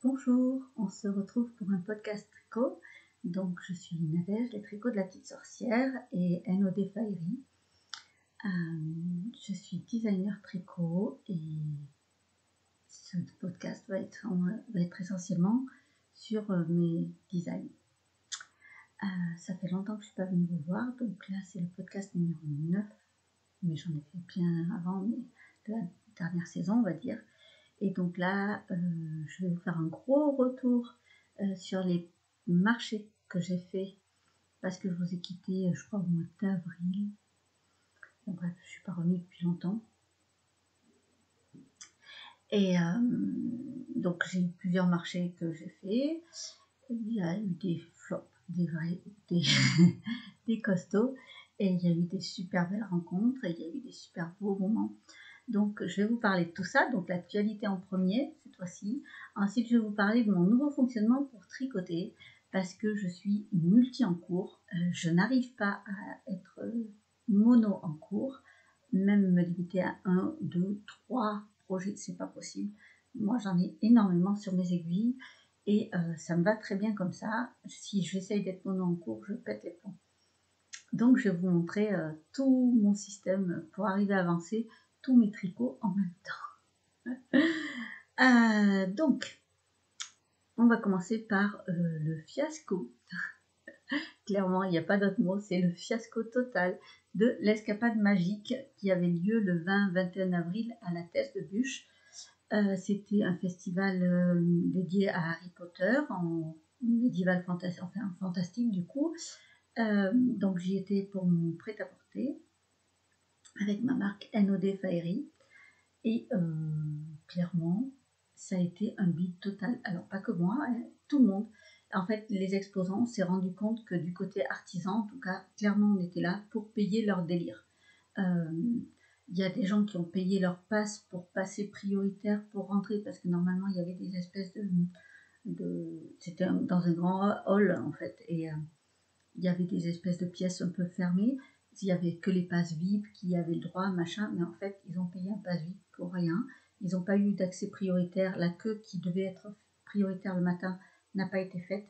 Bonjour, on se retrouve pour un podcast tricot. Donc je suis Nadège, les tricots de la petite sorcière et NOD Fairy. Je suis designer tricot et ce podcast va être essentiellement sur mes designs. Ça fait longtemps que je ne suis pas venue vous voir, donc là c'est le podcast numéro 9, mais j'en ai fait bien avant, mais de la dernière saison on va dire. Et donc là, je vais vous faire un gros retour sur les marchés que j'ai fait parce que je vous ai quitté, je crois, au mois d'avril. Bon, bref, je ne suis pas revenue depuis longtemps. Et donc, j'ai eu plusieurs marchés que j'ai fait. Il y a eu des flops, des costauds. Et il y a eu des super belles rencontres et il y a eu des super beaux moments. Donc, je vais vous parler de tout ça, donc l'actualité en premier, cette fois-ci. Ensuite, je vais vous parler de mon nouveau fonctionnement pour tricoter, parce que je suis multi en cours. Je n'arrive pas à être mono en cours, même me limiter à 1, 2, 3 projets, c'est pas possible. Moi, j'en ai énormément sur mes aiguilles, et ça me va très bien comme ça. Si j'essaye d'être mono en cours, je pète les plombs. Donc, je vais vous montrer tout mon système pour arriver à avancer tous mes tricots en même temps. Donc, on va commencer par le fiasco. Clairement, il n'y a pas d'autre mot, c'est le fiasco total de l'escapade magique qui avait lieu le 20-21 avril à la Thèse de Buch. C'était un festival dédié à Harry Potter, en médiéval fantastique du coup. Donc j'y étais pour mon prêt-à-porter avec ma marque NOD Fairy. Et clairement, ça a été un bide total. Alors pas que moi, hein, tout le monde. En fait, les exposants, on s'est rendu compte que du côté artisan, en tout cas, clairement, on était là pour payer leur délire. Il y a des gens qui ont payé leur passe pour passer prioritaire pour rentrer, parce que normalement, il y avait des espèces c'était dans un grand hall, en fait, et il y avait des espèces de pièces un peu fermées. Il n'y avait que les passes VIP qui avaient le droit, machin, mais en fait, ils ont payé un pass VIP pour rien. Ils n'ont pas eu d'accès prioritaire. La queue qui devait être prioritaire le matin n'a pas été faite.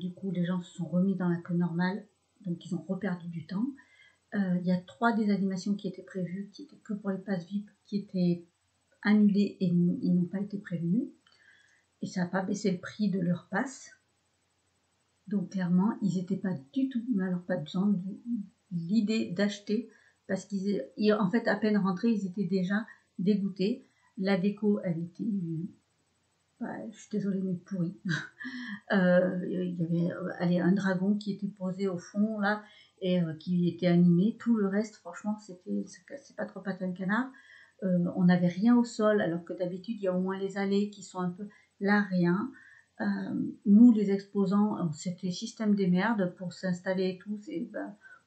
Du coup, les gens se sont remis dans la queue normale, donc ils ont reperdu du temps. Il y a 3 des animations qui étaient prévues, qui étaient que pour les passes VIP, qui étaient annulées et ils n'ont pas été prévenus. Et ça n'a pas baissé le prix de leur passe. Donc clairement, ils n'étaient pas du tout, mais alors pas besoin de l'idée d'acheter, parce en fait, à peine rentrés, ils étaient déjà dégoûtés. La déco, elle était, je suis désolée, mais pourrie. Il y avait un dragon qui était posé au fond, là, et qui était animé. Tout le reste, franchement, c'est pas trop patin de canard. On n'avait rien au sol, alors que d'habitude, il y a au moins les allées qui sont un peu... Là, rien. Nous, les exposants, c'était système des merdes pour s'installer et tout. C'est,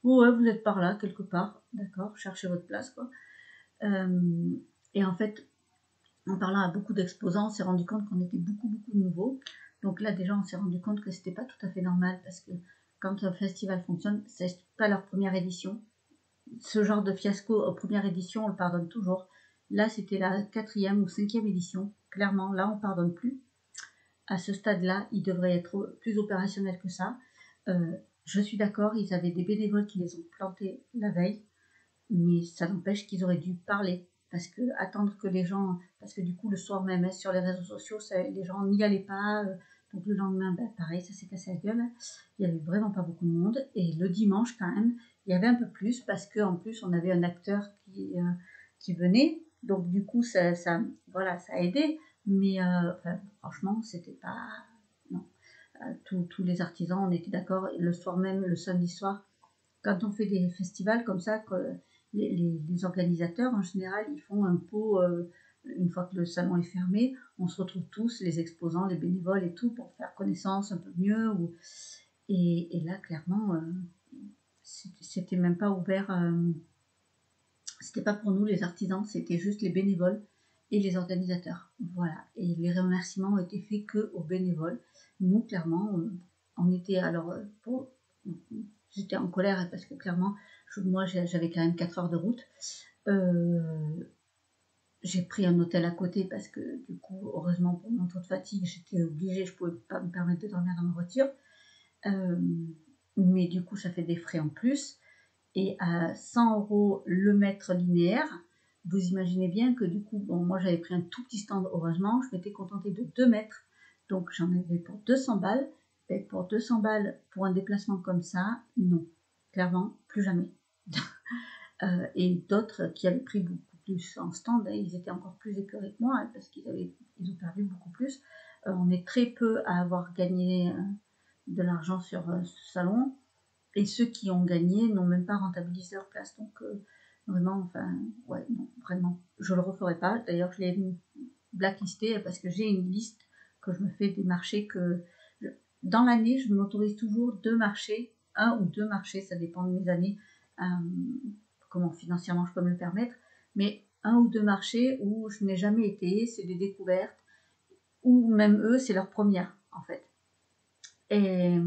ouais, vous êtes par là, quelque part, d'accord, cherchez votre place, quoi. Et en fait, en parlant à beaucoup d'exposants, on s'est rendu compte qu'on était beaucoup de nouveaux. Donc là, déjà, on s'est rendu compte que c'était pas tout à fait normal, parce que quand un festival fonctionne, c'est pas leur première édition. Ce genre de fiasco aux premières éditions, on le pardonne toujours. Là, c'était la 4e ou 5e édition. Clairement, là, on pardonne plus. À ce stade-là, ils devraient être plus opérationnels que ça. Je suis d'accord, ils avaient des bénévoles qui les ont plantés la veille, mais ça n'empêche qu'ils auraient dû parler, parce que attendre que les gens, parce que du coup le soir même sur les réseaux sociaux, les gens n'y allaient pas, donc le lendemain, pareil, ça s'est cassé la gueule. Il n'y avait vraiment pas beaucoup de monde, et le dimanche quand même, il y avait un peu plus, parce qu'en plus on avait un acteur qui venait, donc du coup voilà, ça a aidé. Mais franchement, c'était pas... Non. Tous les artisans, on était d'accord. Le soir même, le samedi soir, quand on fait des festivals comme ça, les organisateurs, en général, ils font un pot, une fois que le salon est fermé, on se retrouve tous, les exposants, les bénévoles et tout, pour faire connaissance un peu mieux. Et là, clairement, c'était même pas ouvert... c'était pas pour nous les artisans, c'était juste les bénévoles et les organisateurs. Voilà. Et les remerciements ont été faits que aux bénévoles. Nous, clairement, on était alors j'étais en colère parce que clairement, moi, j'avais quand même 4 heures de route. j'ai pris un hôtel à côté parce que du coup, heureusement pour mon taux de fatigue, j'étais obligée, je ne pouvais pas me permettre de dormir dans ma voiture. Mais du coup, ça fait des frais en plus. Et à 100 € le mètre linéaire, vous imaginez bien que du coup, bon, moi j'avais pris un tout petit stand, heureusement, je m'étais contentée de 2 mètres, donc j'en avais pour 200 balles. Et pour 200 balles, pour un déplacement comme ça, non, clairement, plus jamais. Et d'autres qui avaient pris beaucoup plus en stand, ils étaient encore plus écœurés que moi, parce qu'ils ont perdu beaucoup plus. On est très peu à avoir gagné de l'argent sur ce salon. Et ceux qui ont gagné n'ont même pas rentabilisé leur place. Donc, vraiment, enfin, ouais, non, vraiment, je ne le referai pas. D'ailleurs, je l'ai blacklisté parce que j'ai une liste que je me fais des marchés que... Dans l'année, je m'autorise toujours 2 marchés, 1 ou 2 marchés, ça dépend de mes années, comment financièrement je peux me le permettre, mais 1 ou 2 marchés où je n'ai jamais été, c'est des découvertes, ou même eux, c'est leur première, en fait. Et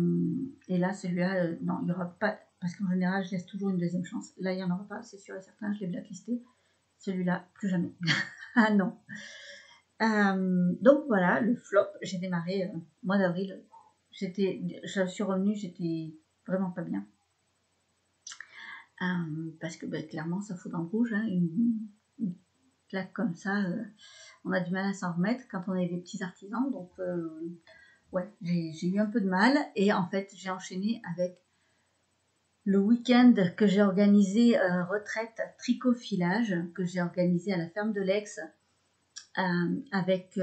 là, celui-là, non, il n'y aura pas, parce qu'en général, je laisse toujours une deuxième chance. Là, il n'y en aura pas, c'est sûr et certain, je l'ai blacklisté. Celui-là, plus jamais. Ah non. Donc voilà, le flop, j'ai démarré mois d'avril. Je suis revenue, j'étais vraiment pas bien. Parce que clairement, ça fout dans le rouge, hein, une claque comme ça. On a du mal à s'en remettre quand on est des petits artisans. Donc, ouais, j'ai eu un peu de mal. Et en fait, j'ai enchaîné avec le week-end que j'ai organisé, retraite tricot-filage, que j'ai organisé à la ferme de l'Aix, avec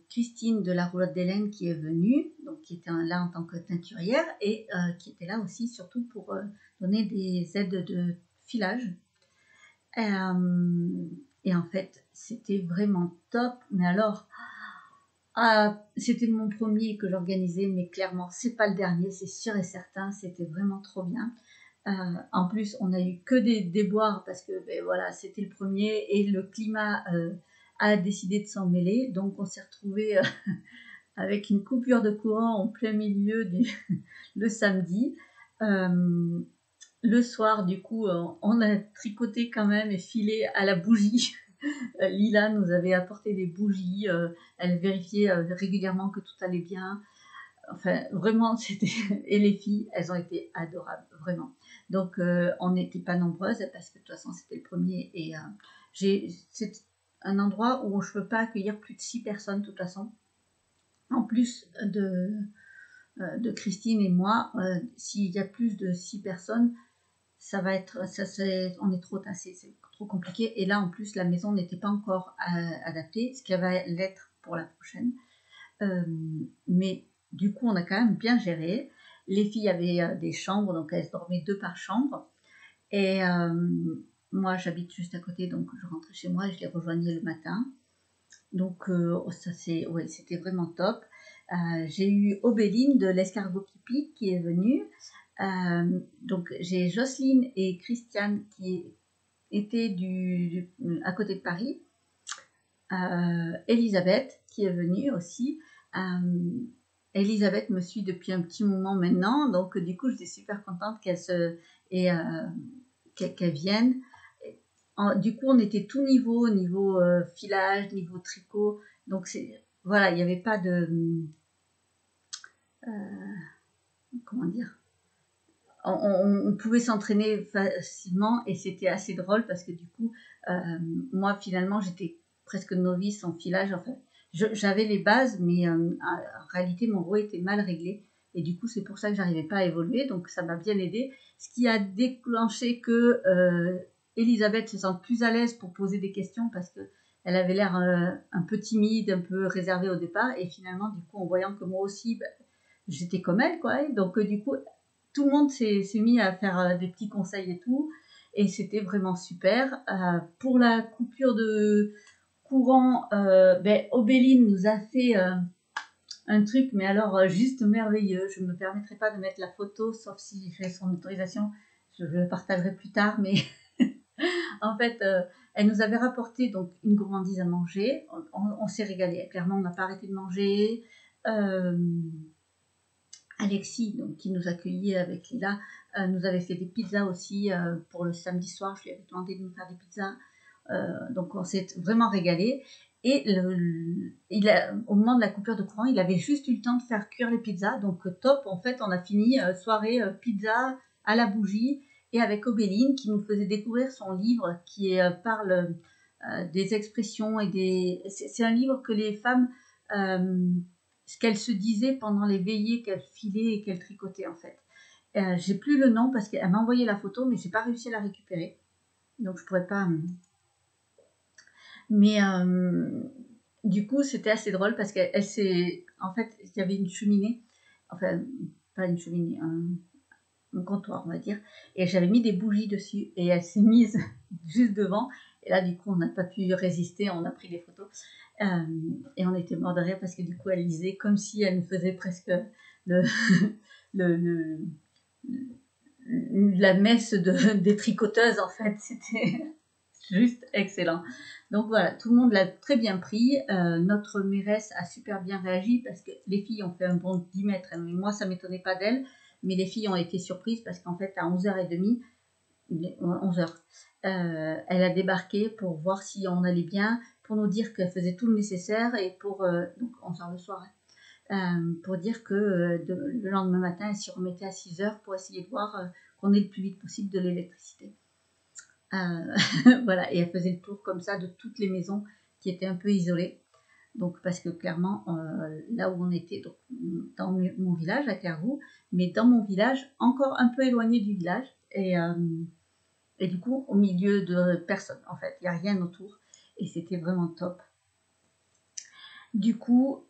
Christine de la Roulotte d'Hélène qui est venue, donc qui était là en tant que teinturière, et qui était là aussi surtout pour donner des aides de filage. Et en fait, c'était vraiment top. Mais alors, c'était mon premier que j'organisais, mais clairement, c'est pas le dernier, c'est sûr et certain. C'était vraiment trop bien. En plus, on a eu que des déboires parce que voilà, c'était le premier et le climat a décidé de s'en mêler. Donc, on s'est retrouvé avec une coupure de courant en plein milieu le samedi. Le soir, du coup, on a tricoté quand même et filé à la bougie. Lila nous avait apporté des bougies. Elle vérifiait régulièrement que tout allait bien. Enfin, vraiment, c'était... Et les filles, elles ont été adorables, vraiment. Donc, on n'était pas nombreuses parce que de toute façon, c'était le premier. Et c'est un endroit où je ne peux pas accueillir plus de 6 personnes, de toute façon. En plus de Christine et moi, s'il y a plus de 6 personnes, ça va être, on est trop tassé, c'est trop compliqué. Et là, en plus, la maison n'était pas encore adaptée, ce qui va l'être pour la prochaine. Mais du coup, on a quand même bien géré. Les filles avaient des chambres, donc elles dormaient 2 par chambre. Et moi, j'habite juste à côté, donc je rentrais chez moi et je les rejoignais le matin. Donc, ça, c'était vraiment top. J'ai eu Obéline de l'escargot qui pique qui est venue. Donc, j'ai Jocelyne et Christiane qui étaient à côté de Paris. Elisabeth qui est venue aussi. Elisabeth me suit depuis un petit moment maintenant, donc du coup j'étais super contente qu'elle vienne. Du coup on était tout niveau filage, niveau tricot, donc voilà, il n'y avait pas de comment dire, on pouvait s'entraîner facilement et c'était assez drôle parce que du coup moi finalement j'étais presque novice en filage. Enfin, j'avais les bases, mais en réalité mon rouet était mal réglé et du coup c'est pour ça que j'arrivais pas à évoluer, donc ça m'a bien aidé, ce qui a déclenché que Elisabeth se sente plus à l'aise pour poser des questions parce que elle avait l'air un peu timide, un peu réservée au départ, et finalement du coup en voyant que moi aussi j'étais comme elle, quoi, donc du coup tout le monde s'est mis à faire des petits conseils et tout, et c'était vraiment super. Pour la coupure de courant, Obéline nous a fait un truc, mais alors juste merveilleux. Je ne me permettrai pas de mettre la photo, sauf si j'ai son autorisation, je le partagerai plus tard, mais en fait, elle nous avait rapporté donc une gourmandise à manger. On s'est régalé, clairement, on n'a pas arrêté de manger. Alexis, donc, qui nous accueillait avec Lila, nous avait fait des pizzas aussi pour le samedi soir. Je lui avais demandé de nous faire des pizzas. Donc on s'est vraiment régalé. Et au moment de la coupure de courant, il avait juste eu le temps de faire cuire les pizzas. Donc top, en fait, on a fini soirée pizza à la bougie et avec Obéline qui nous faisait découvrir son livre qui parle des expressions et des... C'est un livre que les femmes, ce qu'elles se disaient pendant les veillées qu'elles filaient et qu'elles tricotaient en fait. J'ai plus le nom parce qu'elle m'a envoyé la photo, mais j'ai pas réussi à la récupérer. Donc je pourrais pas... Mais du coup, c'était assez drôle parce qu'elle s'est... En fait, il y avait une cheminée, enfin, pas une cheminée, un comptoir, on va dire, et j'avais mis des bougies dessus, et elle s'est mise juste devant, et là, du coup, on n'a pas pu résister, on a pris des photos, et on était mort de rire parce que du coup, elle lisait comme si elle nous faisait presque le, le, la messe des tricoteuses, en fait, c'était... juste excellent. Donc voilà, tout le monde l'a très bien pris. Notre mairesse a super bien réagi parce que les filles ont fait un bond de 10 mètres. Mais moi, ça ne m'étonnait pas d'elle. Mais les filles ont été surprises parce qu'en fait, à 11h30, 11h, elle a débarqué pour voir si on allait bien, pour nous dire qu'elle faisait tout le nécessaire et pour, donc 11h le soir, pour dire que le lendemain matin, elle s'y remettait à 6h pour essayer de voir qu'on ait le plus vite possible de l'électricité. Voilà, et elle faisait le tour comme ça de toutes les maisons qui étaient un peu isolées. Donc, parce que clairement, là où on était, donc, dans mon village, à Clairvaux, mais dans mon village, encore un peu éloigné du village, et du coup, au milieu de personne, en fait, il n'y a rien autour, et c'était vraiment top. Du coup,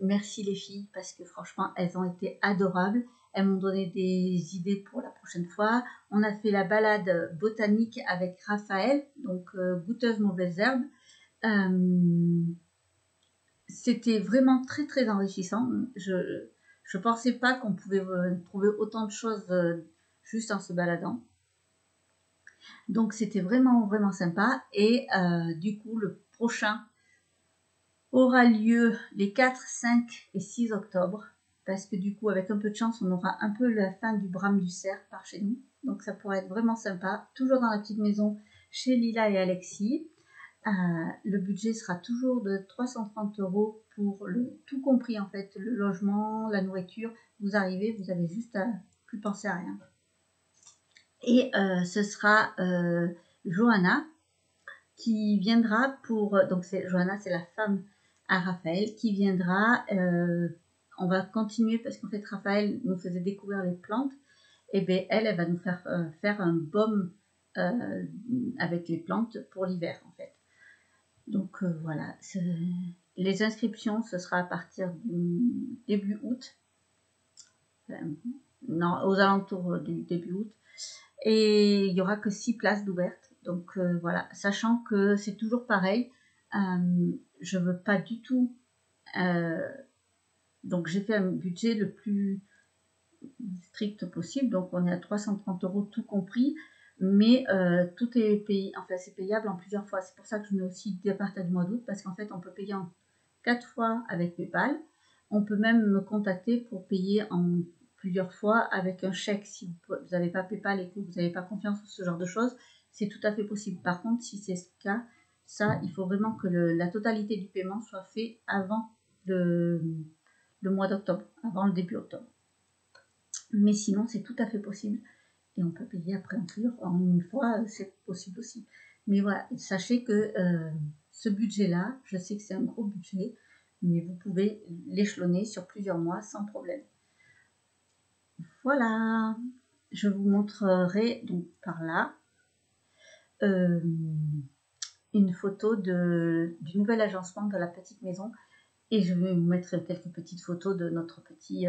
merci les filles, parce que franchement, elles ont été adorables. Elles m'ont donné des idées pour la prochaine fois. On a fait la balade botanique avec Raphaël, donc goûteuse mauvaises herbes. C'était vraiment très très enrichissant. Je pensais pas qu'on pouvait trouver autant de choses juste en se baladant. Donc c'était vraiment vraiment sympa. Et du coup, le prochain aura lieu les 4, 5 et 6 octobre. Parce que du coup, avec un peu de chance, on aura un peu la fin du brame du cerf par chez nous. Donc ça pourrait être vraiment sympa. Toujours dans la petite maison chez Lila et Alexis. Le budget sera toujours de 330 € pour le tout compris en fait. Le logement, la nourriture. Vous arrivez, vous avez juste à plus penser à rien. Et ce sera Johanna qui viendra pour... Donc Johanna, c'est la femme à Raphaël qui viendra. On va continuer parce qu'en fait Raphaël nous faisait découvrir les plantes. Et bien elle va nous faire faire un baume avec les plantes pour l'hiver en fait. Donc voilà, les inscriptions ce sera à partir du début août. Non, aux alentours du début août. Et il n'y aura que 6 places d'ouvertes. Donc voilà, sachant que c'est toujours pareil, je veux pas du tout... donc j'ai fait un budget le plus strict possible, donc on est à 330 € tout compris, mais tout est payé, enfin c'est payable en plusieurs fois. C'est pour ça que je mets aussi dès à partir du mois d'août, parce qu'en fait on peut payer en 4 fois avec PayPal. On peut même me contacter pour payer en plusieurs fois avec un chèque. Si vous n'avez pas PayPal et que vous n'avez pas confiance en ce genre de choses, c'est tout à fait possible. Par contre, si c'est ce cas, ça, il faut vraiment que la totalité du paiement soit fait avant le mois d'octobre, avant le début octobre. Mais sinon, c'est tout à fait possible. Et on peut payer après en une fois, c'est possible aussi. Mais voilà, sachez que ce budget-là, je sais que c'est un gros budget, mais vous pouvez l'échelonner sur plusieurs mois sans problème. Voilà, je vous montrerai donc par là une photo du nouvel agencement de la petite maison et je vais vous mettre quelques petites photos de notre petit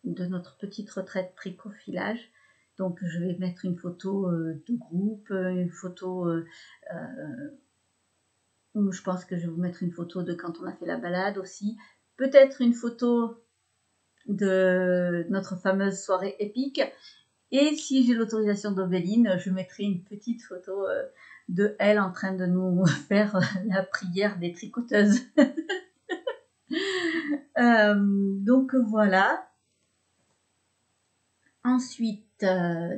de notre petite retraite tricot-filage. Donc je vais mettre une photo de groupe, une photo je pense que je vais vous mettre une photo de quand on a fait la balade aussi, peut-être une photo de notre fameuse soirée épique. Et si j'ai l'autorisation d'Obéline, je mettrai une petite photo de elle en train de nous faire la prière des tricoteuses. Donc voilà. Ensuite,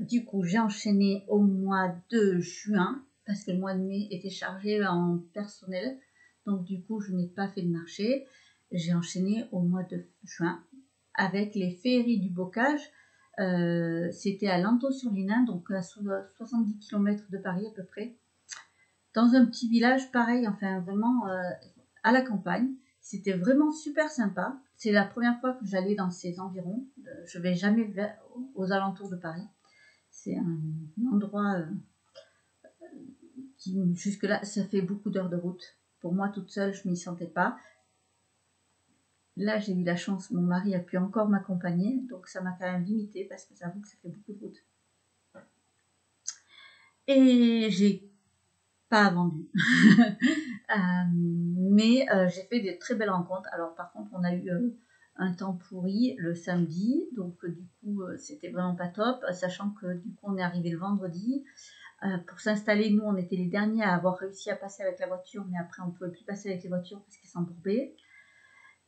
du coup, j'ai enchaîné au mois de juin, parce que le mois de mai était chargé en personnel. Donc, du coup, je n'ai pas fait de marché. J'ai enchaîné au mois de juin avec les féeries du bocage. C'était à Lanthon-sur-Linain, donc à 70 km de Paris à peu près. Dans un petit village pareil, enfin vraiment à la campagne. C'était vraiment super sympa. C'est la première fois que j'allais dans ces environs. Je vais jamais aux alentours de Paris. C'est un endroit qui, jusque-là, ça fait beaucoup d'heures de route. Pour moi, toute seule, je m'y sentais pas. Là, j'ai eu la chance, mon mari a pu encore m'accompagner, donc ça m'a quand même limité parce que j'avoue que ça fait beaucoup de route. Et j'ai pas vendu. Mais j'ai fait des très belles rencontres. Alors par contre, on a eu un temps pourri le samedi, donc du coup, c'était vraiment pas top, sachant que du coup, on est arrivé le vendredi. Pour s'installer, nous, on était les derniers à avoir réussi à passer avec la voiture, mais après, on ne pouvait plus passer avec les voitures parce qu'elles s'embourbaient.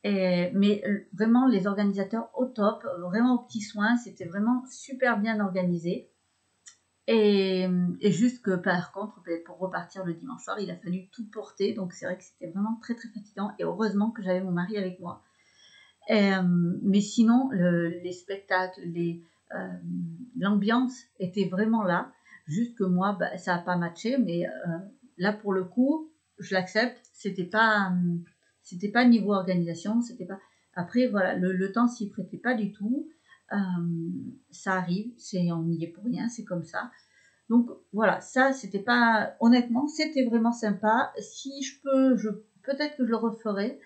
Mais vraiment, les organisateurs au top, vraiment aux petits soins, c'était vraiment super bien organisé. Et juste que par contre, pour repartir le dimanche soir, il a fallu tout porter. Donc c'est vrai que c'était vraiment très très fatigant. Et heureusement que j'avais mon mari avec moi. Mais sinon, les spectacles, l'ambiance était vraiment là. Juste que moi, ça n'a pas matché. Mais là, pour le coup, je l'accepte. C'était pas niveau organisation. C'était pas. Après, voilà, le temps s'y prêtait pas du tout. Ça arrive. On n'y est pour rien. C'est comme ça. Donc voilà, ça c'était pas, honnêtement, c'était vraiment sympa. Si je peux, peut-être que je le referai.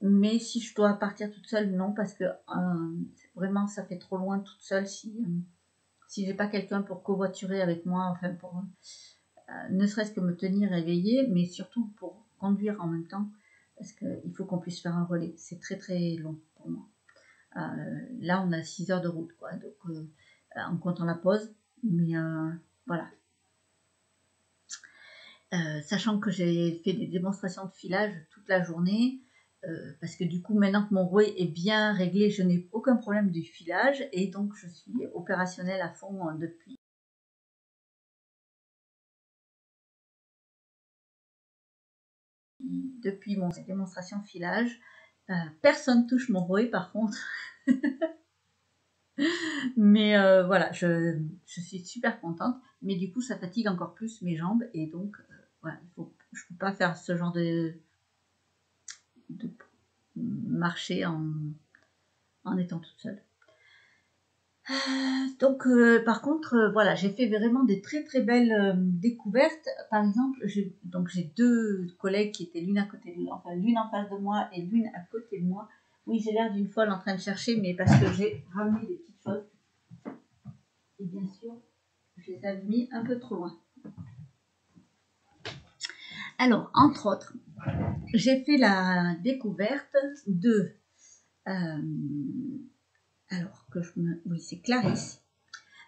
Mais si je dois partir toute seule, non, parce que vraiment ça fait trop loin toute seule si j'ai pas quelqu'un pour covoiturer avec moi, enfin pour ne serait-ce que me tenir éveillée, mais surtout pour conduire en même temps, parce qu'il faut qu'on puisse faire un relais. C'est très très long pour moi. Là on a 6 heures de route, quoi, donc en comptant la pause, mais voilà. Sachant que j'ai fait des démonstrations de filage toute la journée, parce que du coup maintenant que mon rouet est bien réglé, je n'ai aucun problème du filage et donc je suis opérationnelle à fond depuis mon démonstration de filage. Personne touche mon rouet par contre. Mais voilà, je suis super contente, mais du coup ça fatigue encore plus mes jambes et donc voilà, je ne peux pas faire ce genre de marcher en étant toute seule. Donc par contre, voilà, j'ai fait vraiment des très très belles découvertes. Par exemple, j'ai 2 collègues qui étaient l'une à côté de enfin l'une en face de moi et l'une à côté de moi. Oui, j'ai l'air d'une folle en train de chercher, mais parce que j'ai ramené des petites choses. Et bien sûr, je les ai mis un peu trop loin. Alors, entre autres, j'ai fait la découverte de alors que oui, c'est Clarisse,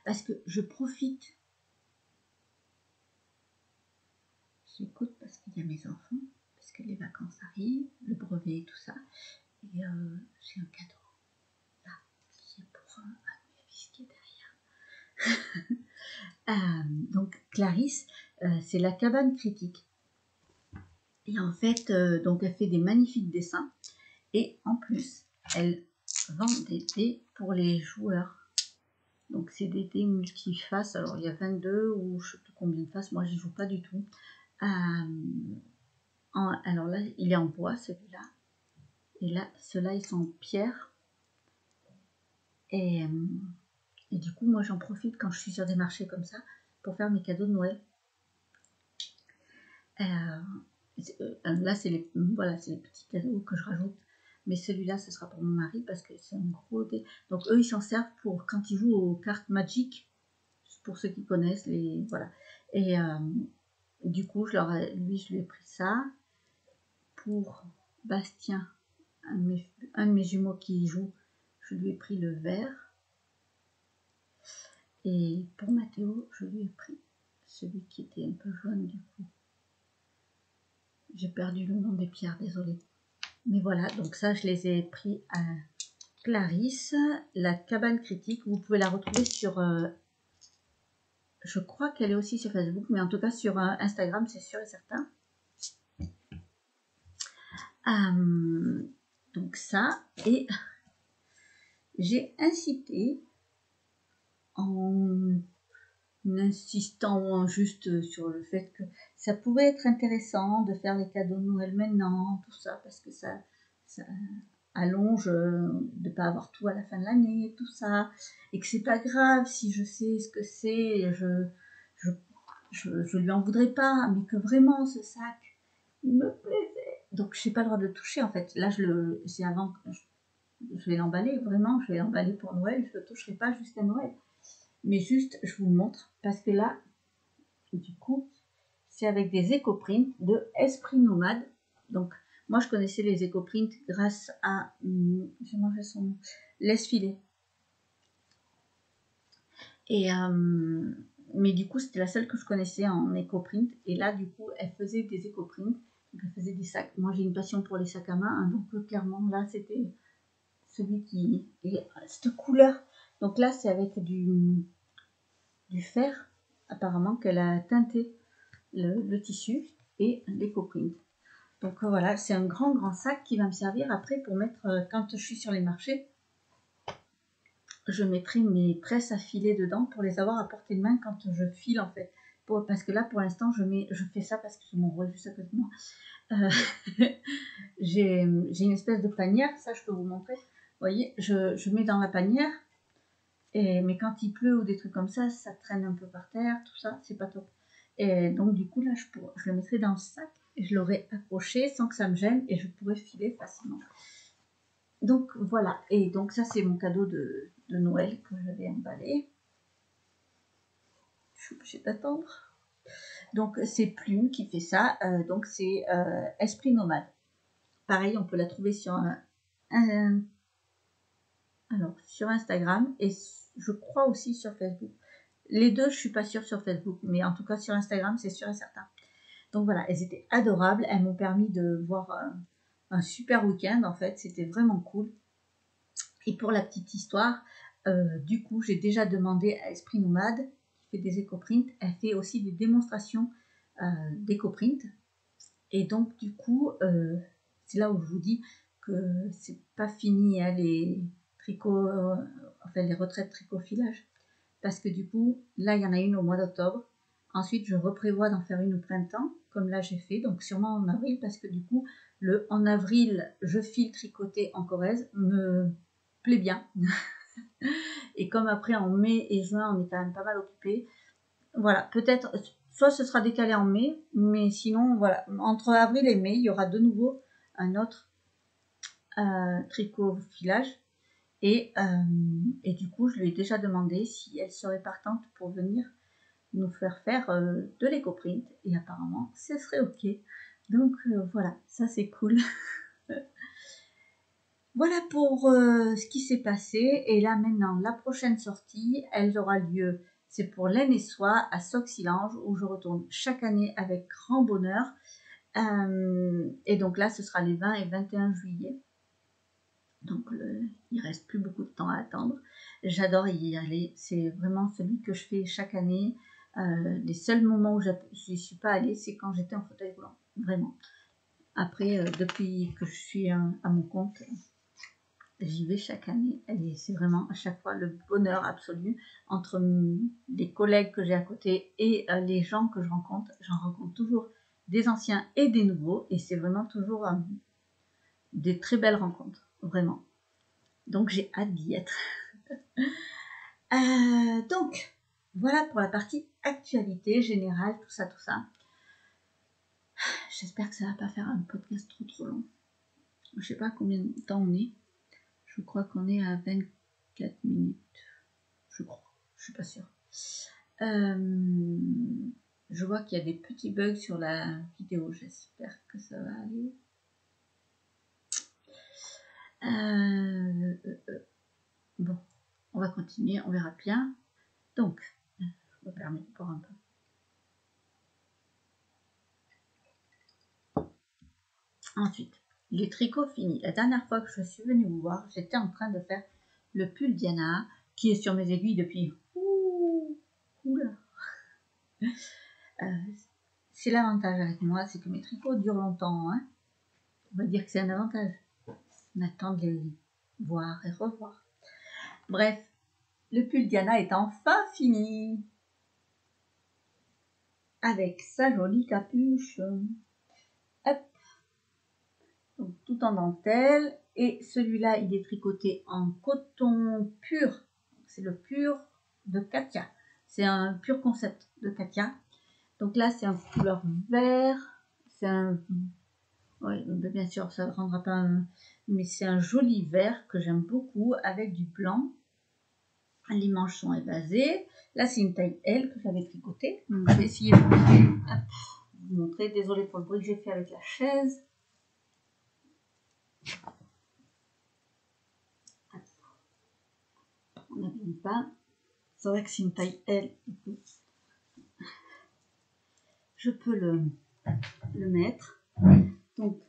parce que je profite. J'écoute parce qu'il y a mes enfants, parce que les vacances arrivent, le brevet et tout ça. Et j'ai un cadeau là qui est pour un fils qui est derrière. Donc Clarisse, c'est la cabane critique. Et en fait, donc elle fait des magnifiques dessins. Et en plus, elle vend des dés pour les joueurs. Donc c'est des dés multifaces. Alors il y a 22 ou je ne sais plus combien de faces. Moi, je n'y joue pas du tout. Alors là, il est en bois celui-là. Et là, ceux-là, ils sont en pierre. Et du coup, moi, j'en profite quand je suis sur des marchés comme ça pour faire mes cadeaux de Noël. Là, c'est les petits cadeaux que je rajoute. Mais celui-là, ce sera pour mon mari parce que c'est un gros dé. Donc, eux, ils s'en servent pour quand ils jouent aux cartes Magic. Pour ceux qui connaissent, voilà. Et du coup, je lui ai pris ça. Pour Bastien, un de mes jumeaux qui joue, je lui ai pris le vert. Et pour Mathéo, je lui ai pris celui qui était un peu jaune du coup. J'ai perdu le nom des pierres, désolée. Mais voilà, donc ça, je les ai pris Clarisse, la cabane critique. Vous pouvez la retrouver sur... je crois qu'elle est aussi sur Facebook, mais en tout cas sur Instagram, c'est sûr et certain. Donc ça, et j'ai incité en insistant juste sur le fait que ça pouvait être intéressant de faire les cadeaux de Noël maintenant, tout ça, parce que ça allonge de ne pas avoir tout à la fin de l'année, tout ça, et que c'est pas grave si je sais ce que c'est, je lui en voudrais pas, mais que vraiment ce sac me plaisait. Donc je n'ai pas le droit de le toucher en fait. Là, c'est avant que je vais l'emballer, vraiment, je vais l'emballer pour Noël, je ne le toucherai pas jusqu'à Noël. Mais juste, je vous le montre, parce que là, du coup, c'est avec des éco-prints de Esprit Nomade. Donc, moi, je connaissais les éco-prints grâce à, j'ai mangé son nom, Laisse filer. Et, mais du coup, c'était la seule que je connaissais en éco-print. Et là, du coup, elle faisait des éco-prints. Donc, elle faisait des sacs. Moi, j'ai une passion pour les sacs à main. Hein, donc, clairement, là, c'était celui qui... Et cette couleur. Donc là, c'est avec du fer, apparemment, qu'elle a teinté le tissu et l'éco-print. Donc voilà, c'est un grand sac qui va me servir après pour mettre, quand je suis sur les marchés, je mettrai mes tresses à filer dedans pour les avoir à portée de main quand je file en fait. Parce que là pour l'instant je fais ça parce que je m'envoie juste à côté de moi. J'ai une espèce de panière, ça je peux vous montrer. Vous voyez, je mets dans la panière, mais quand il pleut ou des trucs comme ça traîne un peu par terre, tout ça, c'est pas top. Et donc du coup là je le mettrai dans le sac et je l'aurai accroché sans que ça me gêne et je pourrai filer facilement. Donc voilà, et donc ça c'est mon cadeau de Noël que j'avais emballé. Je suis obligée d'attendre. Donc c'est Plume qui fait ça, donc c'est Esprit Nomade. Pareil, on peut la trouver sur sur Instagram et je crois aussi sur Facebook. Les deux, je suis pas sûre sur Facebook, mais en tout cas sur Instagram, c'est sûr et certain. Donc voilà, elles étaient adorables, elles m'ont permis de voir un super week-end en fait, c'était vraiment cool. Et pour la petite histoire, du coup, j'ai déjà demandé à Esprit Nomade, qui fait des éco-prints, elle fait aussi des démonstrations d'éco-print. Et donc, du coup, c'est là où je vous dis que c'est pas fini hein, les tricots, enfin les retraites tricot-filage. Parce que du coup, là, il y en a une au mois d'octobre. Ensuite, je reprévois d'en faire une au printemps, comme là j'ai fait, donc sûrement en avril, parce que du coup, en avril, je file tricoter en Corrèze, me plaît bien. Et comme après en mai et juin, on est quand même pas mal occupé. Voilà, peut-être, soit ce sera décalé en mai, mais sinon, voilà, entre avril et mai, il y aura de nouveau un autre tricot filage. Et du coup, je lui ai déjà demandé si elle serait partante pour venir nous faire de l'éco-print. Et apparemment, ce serait OK. Donc voilà, ça c'est cool. Voilà pour ce qui s'est passé. Et là maintenant, la prochaine sortie, elle aura lieu, c'est pour l'Aisne-et-Soie à Soxylange, où je retourne chaque année avec grand bonheur. Et donc là, ce sera les 20 et 21 juillet. Donc il reste plus beaucoup de temps à attendre. J'adore y aller. C'est vraiment celui que je fais chaque année. Les seuls moments où je n'y suis pas allée, c'est quand j'étais en fauteuil roulant. Vraiment. Après, depuis que je suis à mon compte, j'y vais chaque année. Et c'est vraiment à chaque fois le bonheur absolu entre les collègues que j'ai à côté et les gens que je rencontre. J'en rencontre toujours des anciens et des nouveaux. Et c'est vraiment toujours des très belles rencontres. Vraiment. Donc j'ai hâte d'y être. Donc voilà pour la partie actualité générale, tout ça, tout ça. J'espère que ça va pas faire un podcast trop long. Je sais pas combien de temps on est. Je crois qu'on est à 24 minutes. Je crois. Je suis pas sûre. Je vois qu'il y a des petits bugs sur la vidéo. J'espère que ça va aller. Bon, on va continuer, on verra bien. Donc, je me permets de boire un peu. Ensuite, les tricots finis. La dernière fois que je suis venue vous voir, j'étais en train de faire le pull Diana qui est sur mes aiguilles depuis... Oula. C'est l'avantage avec moi, c'est que mes tricots durent longtemps. Hein. On va dire que c'est un avantage. On attend de les voir et revoir. Bref, le pull Diana est enfin fini. Avec sa jolie capuche. Hop. Donc, tout en dentelle. Et celui-là, il est tricoté en coton pur. C'est le pur de Katia. C'est un pur concept de Katia. Donc là, c'est un couleur vert. C'est un... Oui, bien sûr, ça ne rendra pas un... Mais c'est un joli vert que j'aime beaucoup avec du blanc. Les manches sont évasées. Là, c'est une taille L que j'avais tricotée. Donc, je vais essayer de vous montrer. Désolée pour le bruit que j'ai fait avec la chaise. On n'abîme pas. C'est vrai que c'est une taille L. Je peux le mettre. Donc,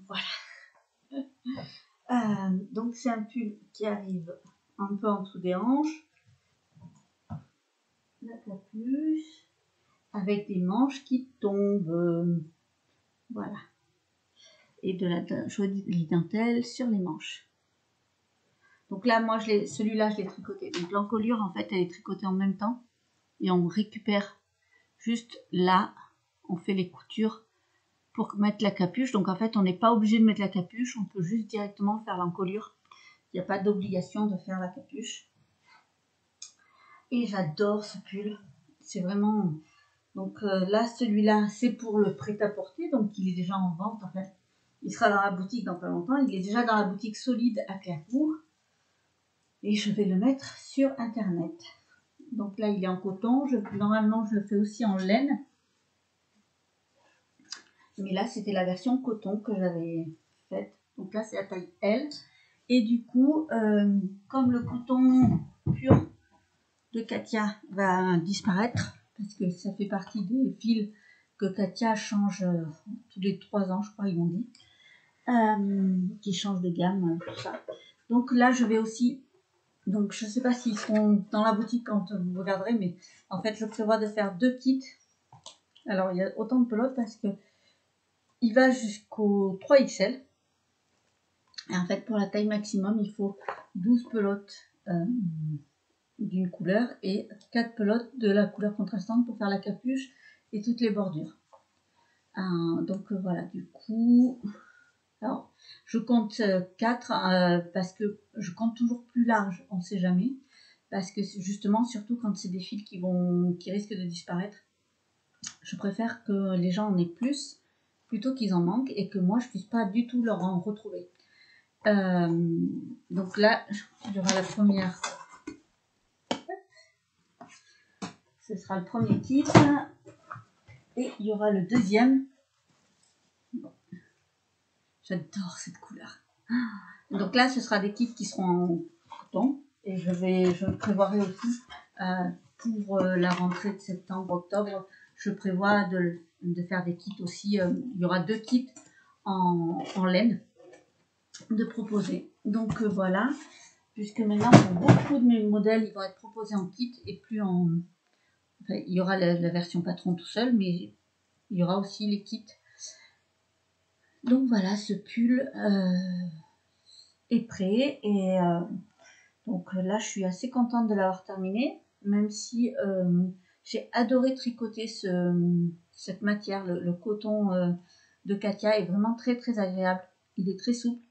voilà. Donc, c'est un pull qui arrive un peu en dessous des hanches. La capuche. Avec des manches qui tombent. Voilà. Et de la jolie dentelle sur les manches. Donc là, moi, celui-là, je l'ai tricoté. Donc l'encolure, en fait, elle est tricotée en même temps. Et on récupère juste là, on fait les coutures pour mettre la capuche. Donc en fait, on n'est pas obligé de mettre la capuche. On peut juste directement faire l'encolure. Il n'y a pas d'obligation de faire la capuche. Et j'adore ce pull. C'est vraiment... Donc là, celui-là, c'est pour le prêt-à-porter. Donc il est déjà en vente, en fait. Il sera dans la boutique dans pas longtemps. Il est déjà dans la boutique Solide à Clairbourg. Et je vais le mettre sur Internet. Donc là, il est en coton. Normalement, je le fais aussi en laine. Mais là, c'était la version coton que j'avais faite. Donc là, c'est la taille L. Et du coup, comme le coton pur de Katia va disparaître, parce que ça fait partie des fils que Katia change tous les 3 ans, je crois, ils m'ont dit. Qui change de gamme, tout ça. Donc là, je vais aussi... Donc, je ne sais pas s'ils seront dans la boutique quand vous regarderez, mais en fait, je prévois de faire 2 kits. Alors, il y a autant de pelotes parce que il va jusqu'au 3XL. Et en fait, pour la taille maximum, il faut 12 pelotes d'une couleur et 4 pelotes de la couleur contrastante pour faire la capuche et toutes les bordures. Donc, voilà, du coup... Alors, je compte 4 parce que je compte toujours plus large, on ne sait jamais. Parce que justement, surtout quand c'est des fils qui risquent de disparaître, je préfère que les gens en aient plus plutôt qu'ils en manquent et que moi je puisse pas du tout leur en retrouver. Donc là, il y aura la première. Ce sera le premier kit et il y aura le deuxième. Bon. J'adore cette couleur. Donc là, ce sera des kits qui seront en coton et je prévoirai aussi pour la rentrée de septembre-octobre, je prévois de faire des kits aussi. Il y aura 2 kits en laine de proposer. Donc voilà, puisque maintenant pour beaucoup de mes modèles, ils vont être proposés en kit et plus en... Enfin, il y aura la version patron tout seul, mais il y aura aussi les kits. Donc voilà, ce pull est prêt et donc là, je suis assez contente de l'avoir terminé, même si j'ai adoré tricoter cette matière. Le coton de Katia est vraiment très très agréable. Il est très souple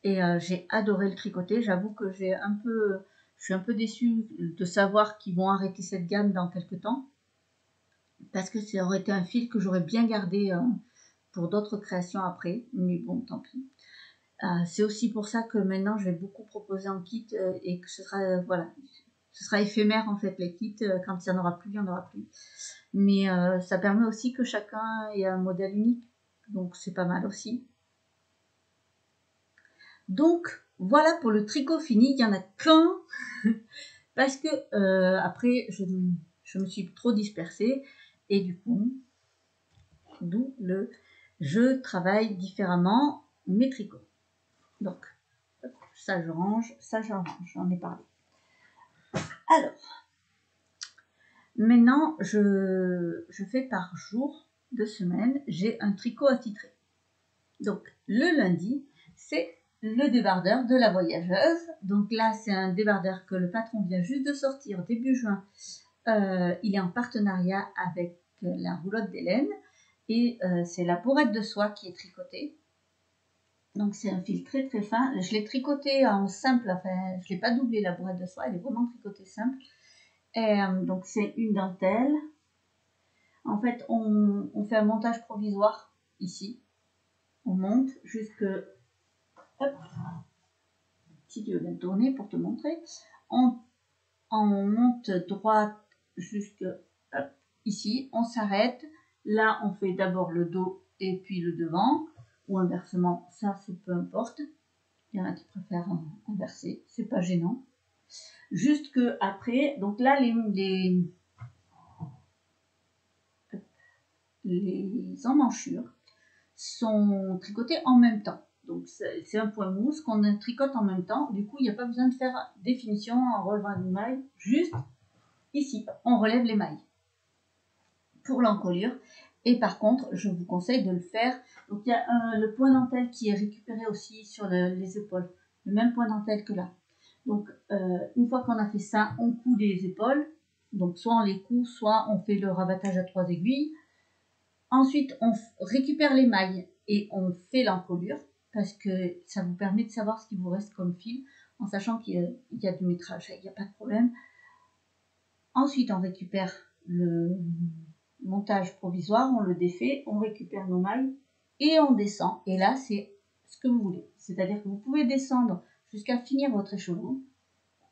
et j'ai adoré le tricoter. J'avoue que je suis un peu déçue de savoir qu'ils vont arrêter cette gamme dans quelques temps, parce que ça aurait été un fil que j'aurais bien gardé pour d'autres créations après. Mais bon, tant pis. C'est aussi pour ça que maintenant je vais beaucoup proposer en kit et que ce sera voilà, ce sera éphémère en fait les kits. Quand il n'y en aura plus, il n'y en aura plus. Mais ça permet aussi que chacun ait un modèle unique, donc c'est pas mal aussi. Donc voilà pour le tricot fini. Il n'y en a qu'un parce que après je me suis trop dispersée et du coup d'où je travaille différemment mes tricots. Donc, ça je range, ça je range, j'en ai parlé. Alors, maintenant, je fais par jour de semaine, j'ai un tricot attitré. Donc, le lundi, c'est le débardeur de la voyageuse. Donc là, c'est un débardeur que le patron vient juste de sortir début juin. Il est en partenariat avec la roulotte d'Hélène. Et c'est la bourrette de soie qui est tricotée. Donc c'est un fil très très fin. Je l'ai tricoté en simple, enfin je ne l'ai pas doublé la bourrette de soie, elle est vraiment tricotée simple. Et donc c'est une dentelle. En fait on fait un montage provisoire ici. On monte jusque... Hop, si tu veux bien tourner pour te montrer. On monte droite jusque hop, ici, on s'arrête. Là on fait d'abord le dos et puis le devant. Ou inversement, ça c'est peu importe. Il y en a qui préfèrent inverser, c'est pas gênant. Juste que après, donc là les emmanchures sont tricotées en même temps. Donc c'est un point mousse qu'on tricote en même temps. Du coup, il n'y a pas besoin de faire définition en relevant une maille. Juste ici, on relève les mailles pour l'encolure. Et par contre, je vous conseille de le faire. Donc il y a le point dentelle qui est récupéré aussi sur les épaules. Le même point dentelle que là. Donc une fois qu'on a fait ça, on coud les épaules. Donc soit on les coud, soit on fait le rabattage à 3 aiguilles. Ensuite, on récupère les mailles et on fait l'encolure. Parce que ça vous permet de savoir ce qui vous reste comme fil. En sachant qu'il y a du métrage, il n'y a pas de problème. Ensuite, on récupère le montage provisoire, on le défait, on récupère nos mailles et on descend. Et là, c'est ce que vous voulez. C'est-à-dire que vous pouvez descendre jusqu'à finir votre échelon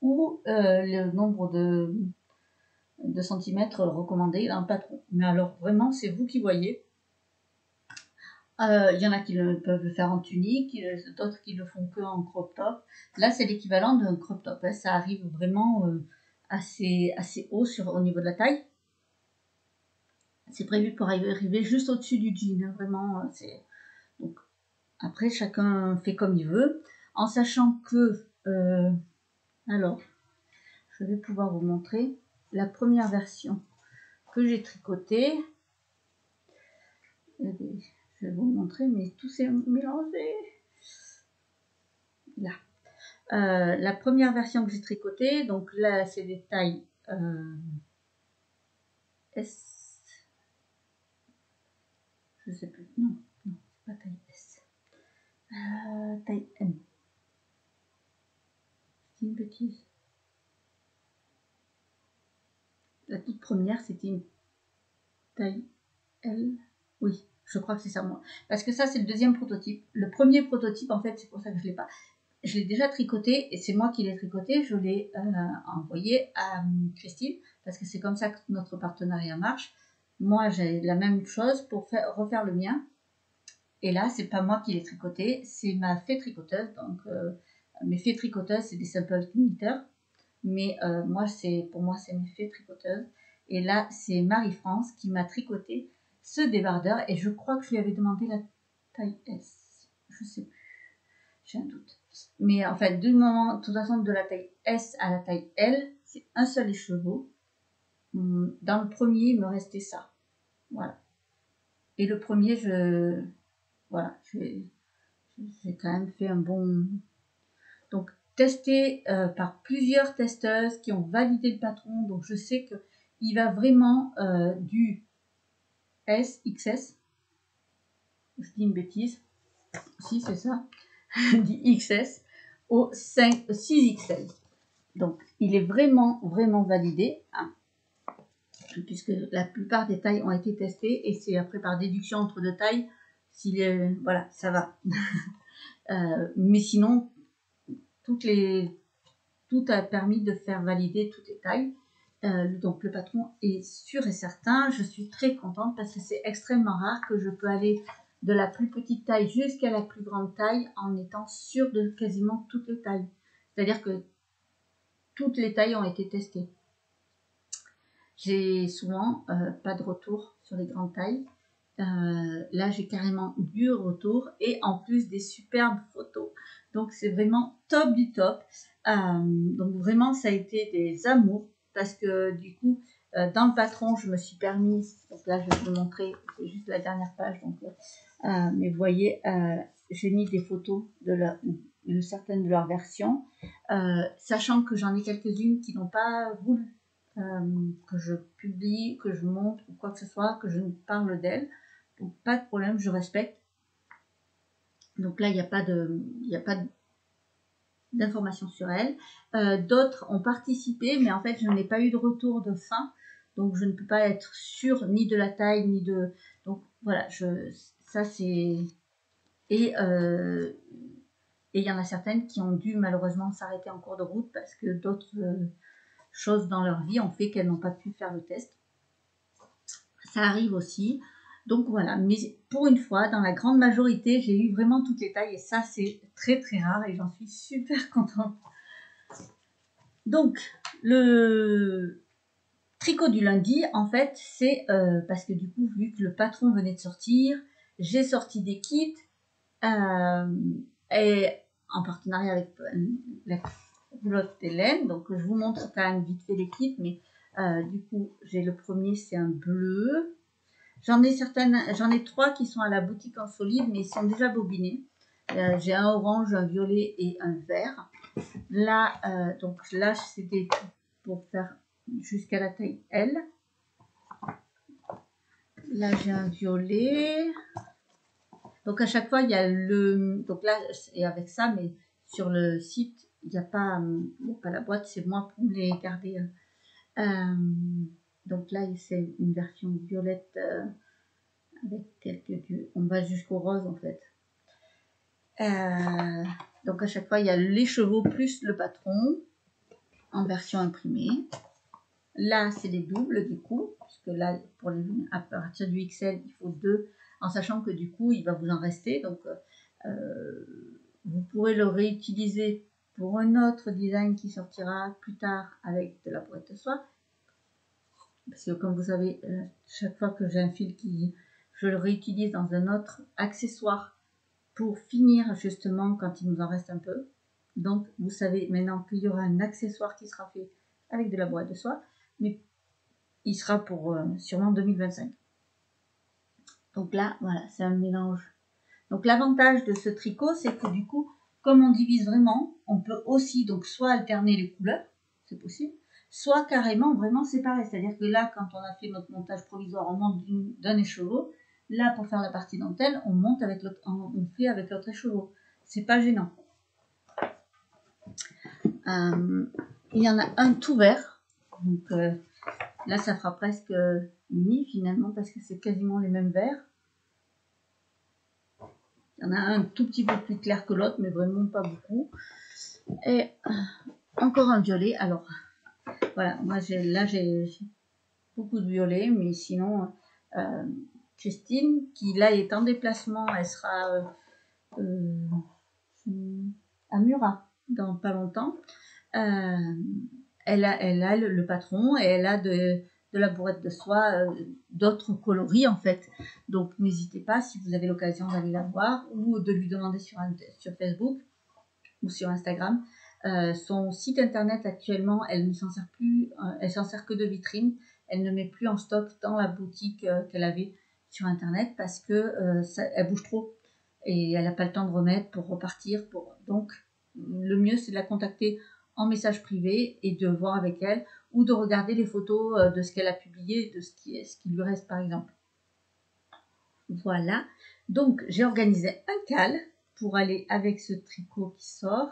ou le nombre de centimètres recommandé d'un patron. Mais alors, vraiment, c'est vous qui voyez. Il y en a qui le peuvent le faire en tunique, d'autres qui le font que en crop top. Là, c'est l'équivalent d'un crop top. Hein. Ça arrive vraiment assez haut au niveau de la taille. C'est prévu pour arriver juste au-dessus du jean. Hein. Vraiment, donc, après, chacun fait comme il veut. En sachant que... alors, je vais pouvoir vous montrer la première version que j'ai tricotée. Je vais vous montrer, mais tout s'est mélangé. Là. La première version que j'ai tricotée, donc là, c'est des tailles S. Je sais plus. Non, c'est pas taille S. Taille M. C'est une bêtise. La toute première, c'était une taille L. Oui, je crois que c'est ça, moi. Parce que ça, c'est le deuxième prototype. Le premier prototype, en fait, c'est pour ça que je ne l'ai pas. Je l'ai déjà tricoté et c'est moi qui l'ai tricoté. Je l'ai envoyé à Christine parce que c'est comme ça que notre partenariat marche. Moi, j'ai la même chose pour refaire le mien. Et là, c'est pas moi qui l'ai tricoté, c'est ma fée tricoteuse. Donc, mes fées tricoteuses, c'est des simple knitters. Mais pour moi, c'est mes fées tricoteuses. Et là, c'est Marie-France qui m'a tricoté ce débardeur. Et je crois que je lui avais demandé la taille S. Je sais plus. J'ai un doute. Mais en fait, de toute façon, de la taille S à la taille L, c'est un seul écheveau. Dans le premier, il me restait ça. Voilà. Et le premier, voilà, j'ai quand même fait un bon... Donc, testé par plusieurs testeuses qui ont validé le patron. Donc, je sais qu'il va vraiment du S, XS. Je dis une bêtise. Si, c'est ça. Du XS au 6XL. Donc, il est vraiment, vraiment validé. Hein, puisque la plupart des tailles ont été testées. Et c'est après par déduction entre deux tailles. Voilà, ça va. Mais sinon, tout a permis de faire valider toutes les tailles. Donc le patron est sûr et certain. Je suis très contente parce que c'est extrêmement rare que je peux aller de la plus petite taille jusqu'à la plus grande taille en étant sûre de quasiment toutes les tailles. C'est-à-dire que toutes les tailles ont été testées. J'ai souvent pas de retour sur les grandes tailles. là, j'ai carrément du retour et en plus des superbes photos. Donc, c'est vraiment top du top. Donc, vraiment, ça a été des amours parce que du coup, dans le patron, je me suis permis, donc là, je vais vous montrer, c'est juste la dernière page. Donc, mais vous voyez, j'ai mis des photos de certaines de leurs versions, sachant que j'en ai quelques-unes qui n'ont pas voulu que je publie, que je montre ou quoi que ce soit, que je ne parle d'elles. Donc, pas de problème, je respecte. Donc là, il n'y a pas d'informations sur elles. D'autres ont participé, mais en fait, je n'ai pas eu de retour de fin. Donc, je ne peux pas être sûre ni de la taille, ni de... Donc, voilà, ça c'est... Et il y en a certaines qui ont dû malheureusement s'arrêter en cours de route parce que d'autres choses dans leur vie ont fait qu'elles n'ont pas pu faire le test. Ça arrive aussi. Donc voilà, mais pour une fois, dans la grande majorité, j'ai eu vraiment toutes les tailles et ça, c'est très très rare et j'en suis super contente. Donc, le tricot du lundi, en fait, c'est parce que du coup, vu que le patron venait de sortir, j'ai sorti des kits et en partenariat avec la roulotte Hélène. Donc, je vous montre quand même vite fait les kits, mais du coup, j'ai le premier, c'est un bleu. J'en ai 3 qui sont à la boutique en solide, mais ils sont déjà bobinés. J'ai un orange, un violet et un vert. Là, donc là, c'était pour faire jusqu'à la taille L. Là, j'ai un violet. Donc à chaque fois, il y a le... Donc là, et avec ça, mais sur le site, il n'y a pas la boîte, c'est moi pour les garder. Donc là, c'est une version violette avec quelques... On va jusqu'au rose, en fait. Donc à chaque fois, il y a les chevaux plus le patron en version imprimée. Là, c'est les doubles du coup, puisque là, pour à partir du XL, il faut 2, en sachant que du coup, il va vous en rester. Donc, vous pourrez le réutiliser pour un autre design qui sortira plus tard avec de la boîte de soie. Parce que comme vous savez, chaque fois que j'ai un fil je le réutilise dans un autre accessoire pour finir justement quand il nous en reste un peu. Donc, vous savez maintenant qu'il y aura un accessoire qui sera fait avec de la boîte de soie, mais il sera pour sûrement 2025. Donc là, voilà, c'est un mélange. Donc l'avantage de ce tricot, c'est que du coup, comme on divise vraiment, on peut aussi donc soit alterner les couleurs, c'est possible, soit carrément vraiment séparer. C'est-à-dire que là, quand on a fait notre montage provisoire, on monte d'un écheveau. Là, pour faire la partie dentelle, on monte avec l'autre, on fait avec l'autre écheveau. C'est pas gênant. Il y en a un tout vert. Donc là, ça fera presque uni finalement parce que c'est quasiment les mêmes verts. Il y en a un tout petit peu plus clair que l'autre, mais vraiment pas beaucoup. Et encore un violet. Alors, voilà, moi là j'ai beaucoup de violet, mais sinon, Christine, qui là est en déplacement, elle sera à Murat dans pas longtemps. Elle a le patron et elle a de la bourrette de soie, d'autres coloris en fait. Donc n'hésitez pas si vous avez l'occasion d'aller la voir ou de lui demander sur Facebook ou sur Instagram. Son site internet actuellement, elle ne s'en sert plus, elle s'en sert que de vitrine. Elle ne met plus en stock dans la boutique qu'elle avait sur internet parce que elle bouge trop et elle n'a pas le temps de remettre pour repartir. Donc le mieux c'est de la contacter en message privé et de voir avec elle ou de regarder les photos de ce qu'elle a publié, de ce qui lui reste par exemple. Voilà, donc j'ai organisé un cal pour aller avec ce tricot qui sort.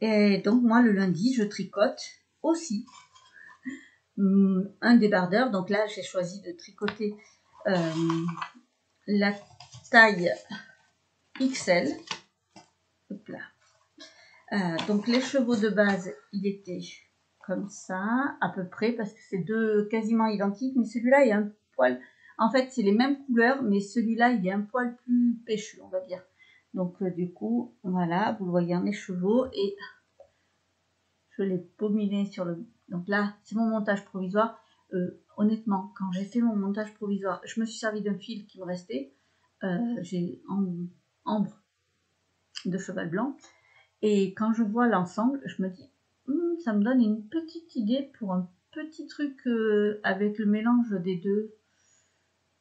Et donc moi le lundi je tricote aussi un débardeur. Donc là j'ai choisi de tricoter la taille XL. Hop là. Donc les chevaux de base il était comme ça à peu près parce que c'est deux quasiment identiques, mais celui-là il y a un poil, en fait c'est les mêmes couleurs mais celui-là il est un poil plus péchu on va dire. Donc du coup voilà, vous le voyez en écheveau et je l'ai bobiné sur le... Donc là, c'est mon montage provisoire. honnêtement, quand j'ai fait mon montage provisoire, je me suis servi d'un fil qui me restait. J'ai ambre de cheval blanc. Et quand je vois l'ensemble, je me dis, ça me donne une petite idée pour un petit truc avec le mélange des deux,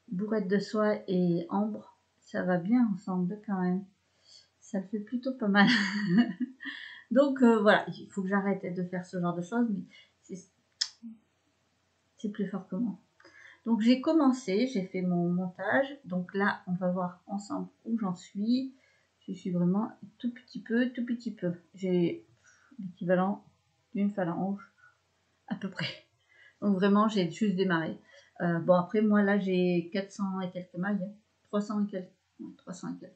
bourrette de soie et ambre. Ça va bien ensemble quand même. Ça le fait plutôt pas mal. Donc voilà, il faut que j'arrête de faire ce genre de choses, mais c'est plus fort que moi. Donc j'ai commencé, j'ai fait mon montage. Donc là, on va voir ensemble où j'en suis. Je suis vraiment tout petit peu. J'ai l'équivalent d'une phalange à peu près. Donc vraiment, j'ai juste démarré. Bon après, moi là, j'ai 400 et quelques mailles. 300 et quelques. Non, 300 et quelques.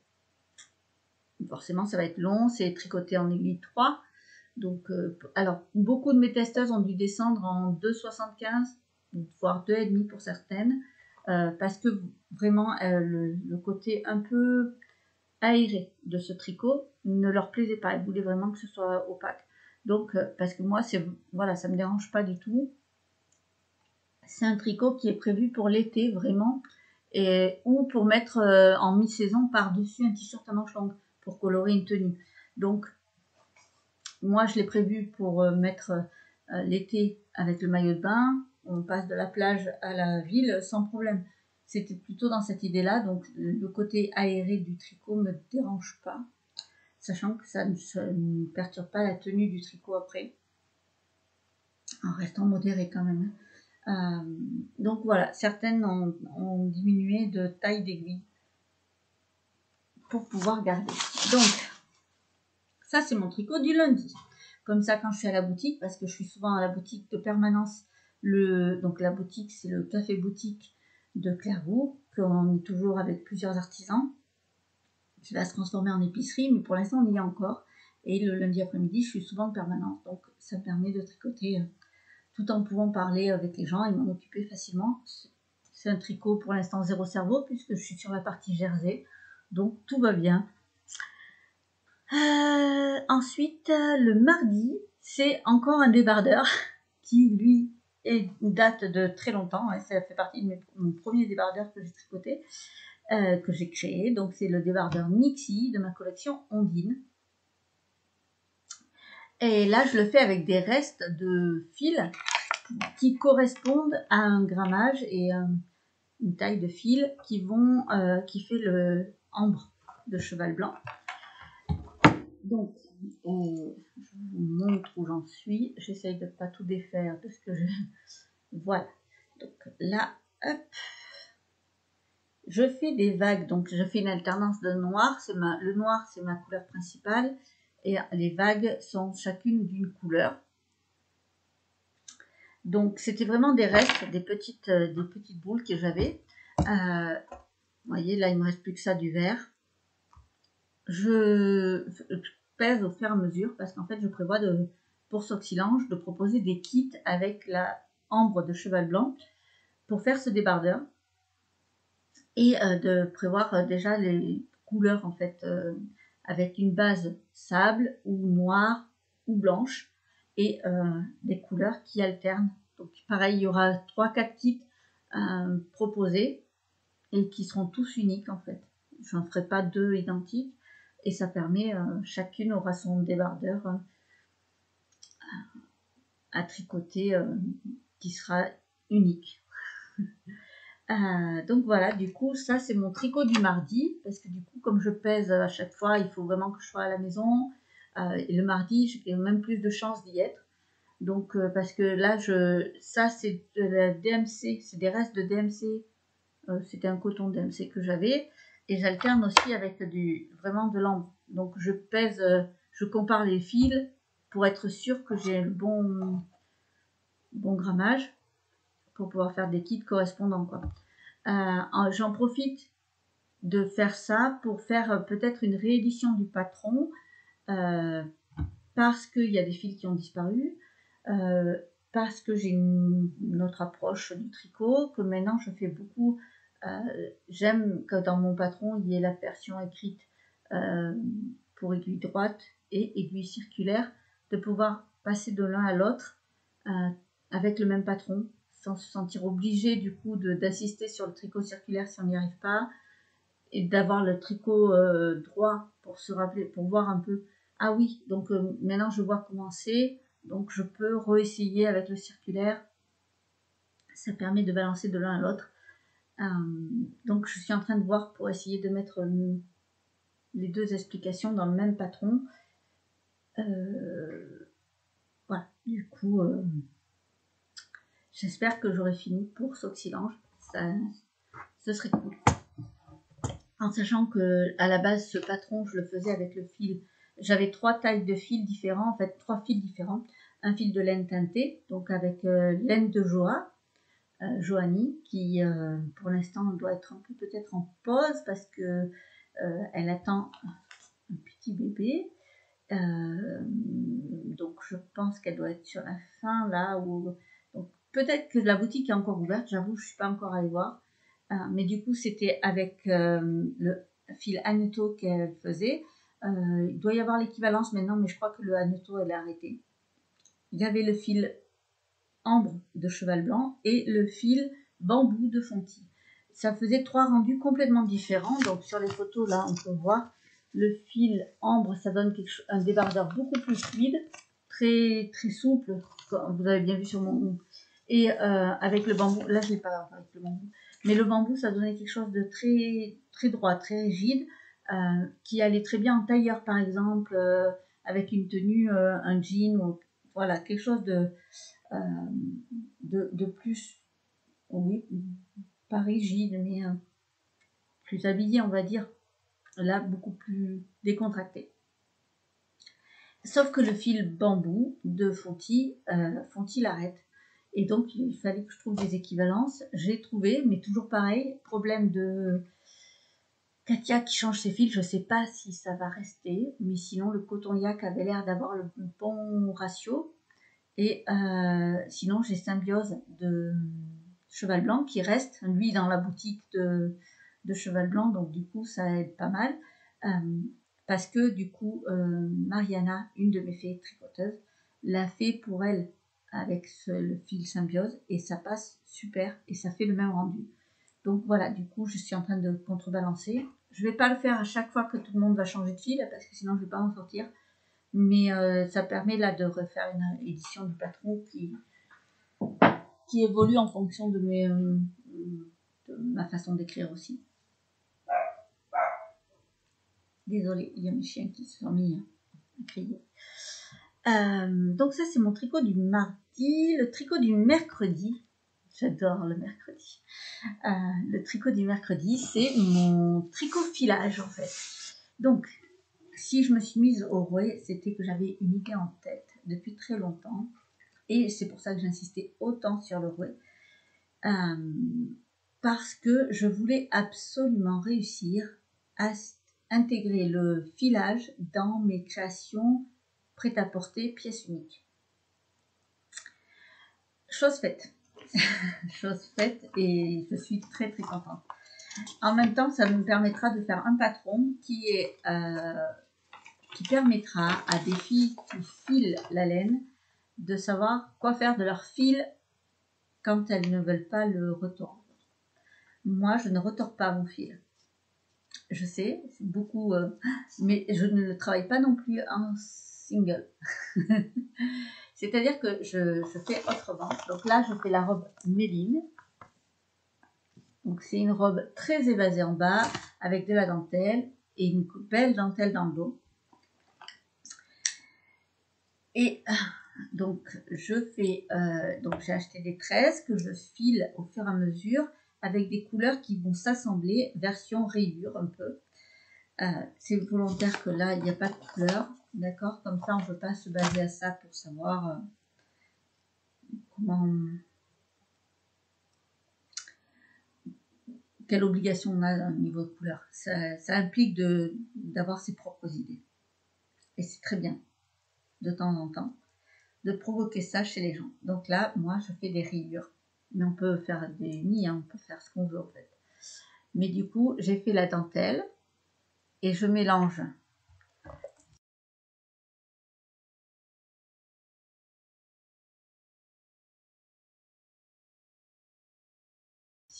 Forcément, ça va être long. C'est tricoté en aiguille 3. Donc, alors, beaucoup de mes testeuses ont dû descendre en 2,75, voire 2,5 pour certaines, parce que vraiment, le côté un peu aéré de ce tricot ne leur plaisait pas. Elles voulaient vraiment que ce soit opaque. Donc, parce que moi, voilà, ça ne me dérange pas du tout. C'est un tricot qui est prévu pour l'été, vraiment, ou pour mettre en mi-saison par-dessus un t-shirt à manches longues, pour colorer une tenue. Donc, moi, je l'ai prévu pour mettre l'été avec le maillot de bain. On passe de la plage à la ville sans problème. C'était plutôt dans cette idée-là. Donc, le côté aéré du tricot ne me dérange pas, sachant que ça ne perturbe pas la tenue du tricot après, en restant modéré quand même. Donc voilà, certaines ont diminué de taille d'aiguille pour pouvoir garder. Donc, ça, c'est mon tricot du lundi. Comme ça, quand je suis à la boutique, parce que je suis souvent à la boutique de permanence, donc la boutique, c'est le café boutique de Clairvaux, qu'on est toujours avec plusieurs artisans, qui va se transformer en épicerie, mais pour l'instant, on y est encore. Et le lundi après-midi, je suis souvent en permanence, donc ça me permet de tricoter tout en pouvant parler avec les gens et m'en occuper facilement. C'est un tricot pour l'instant zéro cerveau, puisque je suis sur la partie jersey, donc tout va bien. Ensuite, le mardi, c'est encore un débardeur qui, lui, date de très longtemps. Hein, ça fait partie de mon premier débardeur que j'ai tricoté, que j'ai créé. Donc, c'est le débardeur Nixie de ma collection Ondine. Et là, je le fais avec des restes de fils qui correspondent à un grammage et une taille de fil qui fait le ambre de cheval blanc. Donc, je vous montre où j'en suis. J'essaye de ne pas tout défaire de ce que je... Voilà. Donc là, hop. Je fais des vagues. Donc, je fais une alternance de noir. Le noir, c'est ma couleur principale. Et les vagues sont chacune d'une couleur. Donc, c'était vraiment des restes, des petites boules que j'avais. Vous voyez, là, il ne me reste plus que ça du vert. Je pèse au fur et à mesure parce qu'en fait, je prévois pour Soxylange de proposer des kits avec la ambre de cheval blanc pour faire ce débardeur et de prévoir déjà les couleurs en fait avec une base sable ou noire ou blanche et des couleurs qui alternent. Donc pareil, il y aura 3-4 kits proposés et qui seront tous uniques en fait. Je n'en ferai pas 2 identiques. Et ça permet, chacune aura son débardeur à tricoter qui sera unique. Donc voilà, du coup, ça c'est mon tricot du mardi, parce que du coup, comme je pèse à chaque fois, il faut vraiment que je sois à la maison. Et le mardi, j'ai même plus de chance d'y être. Donc, parce que là, ça c'est de la DMC, c'est des restes de DMC. C'était un coton DMC que j'avais. Et j'alterne aussi avec vraiment de l'ambre. Donc je pèse, je compare les fils pour être sûr que j'ai le bon grammage pour pouvoir faire des kits correspondants, quoi. J'en profite de faire ça pour faire peut-être une réédition du patron parce qu'il y a des fils qui ont disparu, parce que j'ai une autre approche du tricot, que maintenant je fais beaucoup. J'aime que dans mon patron, il y ait la version écrite pour aiguille droite et aiguille circulaire, de pouvoir passer de l'un à l'autre avec le même patron sans se sentir obligé du coup d'assister sur le tricot circulaire si on n'y arrive pas, et d'avoir le tricot droit pour se rappeler, pour voir un peu, ah oui, donc maintenant je vois comment c'est, donc je peux réessayer avec le circulaire, ça permet de balancer de l'un à l'autre. Donc je suis en train de voir pour essayer de mettre les deux explications dans le même patron. Voilà, du coup, j'espère que j'aurai fini pour Soxylange. Ce serait cool. En sachant que à la base, ce patron, je le faisais avec le fil. J'avais 3 tailles de fils différents, en fait 3 fils différents. Un fil de laine teintée, donc avec laine de Joa, Joanie, qui pour l'instant doit être un peu peut-être en pause parce que elle attend un petit bébé. Donc je pense qu'elle doit être sur la fin là, donc peut-être que la boutique est encore ouverte, j'avoue, je suis pas encore allée voir. Mais du coup, c'était avec le fil Hanneto qu'elle faisait. Il doit y avoir l'équivalence maintenant, mais je crois que le Hanneto, elle a arrêté. Il y avait le fil ambre de cheval blanc et le fil bambou de Fonty. Ça faisait 3 rendus complètement différents. Donc sur les photos, là, on peut voir le fil ambre, ça donne un débardeur beaucoup plus fluide, très, très souple, comme vous avez bien vu sur mon... Et avec le bambou, là je l'ai pas avec le bambou, mais le bambou ça donnait quelque chose de très, très droit, très rigide, qui allait très bien en tailleur par exemple, avec une tenue, un jean, ou, voilà, quelque chose de plus, oui, pas rigide, mais plus habillé on va dire, là beaucoup plus décontracté. Sauf que le fil bambou de Fonty, Fonty l'arrête. Et donc, il fallait que je trouve des équivalences. J'ai trouvé, mais toujours pareil, problème de Katia qui change ses fils. Je ne sais pas si ça va rester, mais sinon, le coton yak avait l'air d'avoir le bon ratio. Et sinon, j'ai Symbiose de Cheval Blanc qui reste, lui, dans la boutique de Cheval Blanc. Donc, du coup, ça aide pas mal. Parce que, du coup, Mariana, une de mes fées tricoteuses, l'a fait pour elle avec le fil Symbiose et ça passe super et ça fait le même rendu. Donc voilà, du coup, je suis en train de contrebalancer. Je ne vais pas le faire à chaque fois que tout le monde va changer de fil parce que sinon je ne vais pas en sortir. Mais ça permet là de refaire une édition du patron qui évolue en fonction de ma façon d'écrire aussi. Désolée, il y a mes chiens qui se sont mis à crier. Donc ça c'est mon tricot du mardi. Le tricot du mercredi, j'adore le mercredi. Le tricot du mercredi, c'est mon tricot filage en fait. Donc si je me suis mise au rouet, c'était que j'avais une idée en tête depuis très longtemps. Et c'est pour ça que j'insistais autant sur le rouet. Parce que je voulais absolument réussir à intégrer le filage dans mes créations prêt-à-porter pièces uniques. Chose faite. Chose faite et je suis très très contente. En même temps, ça me permettra de faire un patron qui permettra à des filles qui filent la laine de savoir quoi faire de leur fil quand elles ne veulent pas le retordre. Moi, je ne retors pas mon fil. Je sais, c'est beaucoup, mais je ne le travaille pas non plus en single. C'est-à-dire que je fais autrement. Donc là, je fais la robe Méline. Donc c'est une robe très évasée en bas, avec de la dentelle et une belle dentelle dans le dos. Et donc je fais, donc j'ai acheté des tresses que je file au fur et à mesure avec des couleurs qui vont s'assembler, version rayure un peu. C'est volontaire que là, il n'y a pas de couleur, d'accord? Comme ça, on ne peut pas se baser à ça pour savoir quelle obligation on a au niveau de couleur. Ça implique d'avoir ses propres idées. Et c'est très bien, de temps en temps, de provoquer ça chez les gens. Donc là, moi, je fais des rayures. Mais on peut faire des nids, hein, on peut faire ce qu'on veut en fait. Mais du coup, j'ai fait la dentelle et je mélange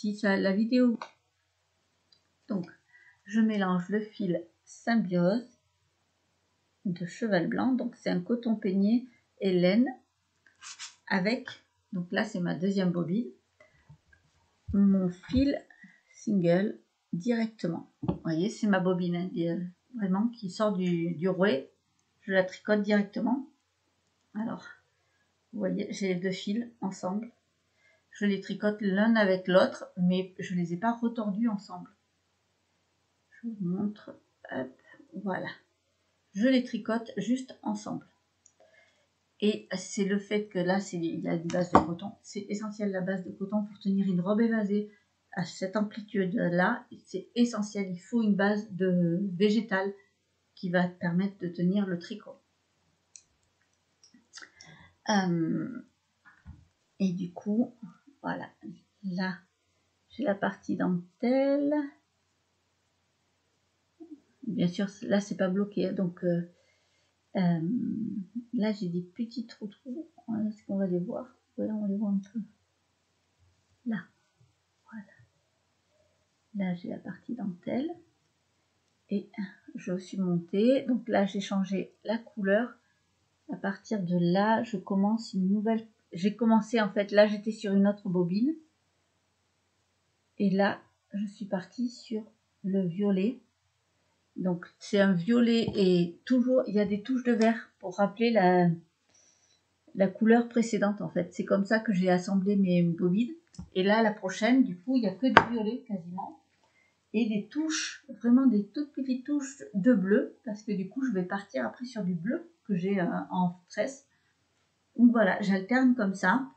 si ça la vidéo. Donc, je mélange le fil Symbiose de cheval blanc. Donc, c'est un coton peigné et laine avec, donc là, c'est ma deuxième bobine, mon fil single directement. Vous voyez, c'est ma bobine, hein, vraiment, qui sort du rouet. Je la tricote directement. Alors, vous voyez, j'ai les deux fils ensemble. Je les tricote l'un avec l'autre, mais je ne les ai pas retordus ensemble. Je vous montre. Hop, voilà. Je les tricote juste ensemble. Et c'est le fait que là, il y a une base de coton. C'est essentiel la base de coton pour tenir une robe évasée à cette amplitude-là. C'est essentiel. Il faut une base de végétale qui va permettre de tenir le tricot. Et du coup, voilà. Là, j'ai la partie dentelle. Bien sûr, là, c'est pas bloqué. Donc, là, j'ai des petits trous. Est-ce qu'on va les voir? Voilà, on les voit un peu. Là, voilà. Là, j'ai la partie dentelle. Et je suis montée. Donc là, j'ai changé la couleur. À partir de là, je commence une nouvelle. J'ai commencé, en fait, là, j'étais sur une autre bobine. Et là, je suis partie sur le violet. Donc, c'est un violet et toujours, il y a des touches de vert pour rappeler la couleur précédente, en fait. C'est comme ça que j'ai assemblé mes bobines. Et là, la prochaine, du coup, il n'y a que du violet quasiment. Et des touches, vraiment des toutes petites touches de bleu. Parce que du coup, je vais partir après sur du bleu que j'ai en tresse. Donc voilà, j'alterne comme ça.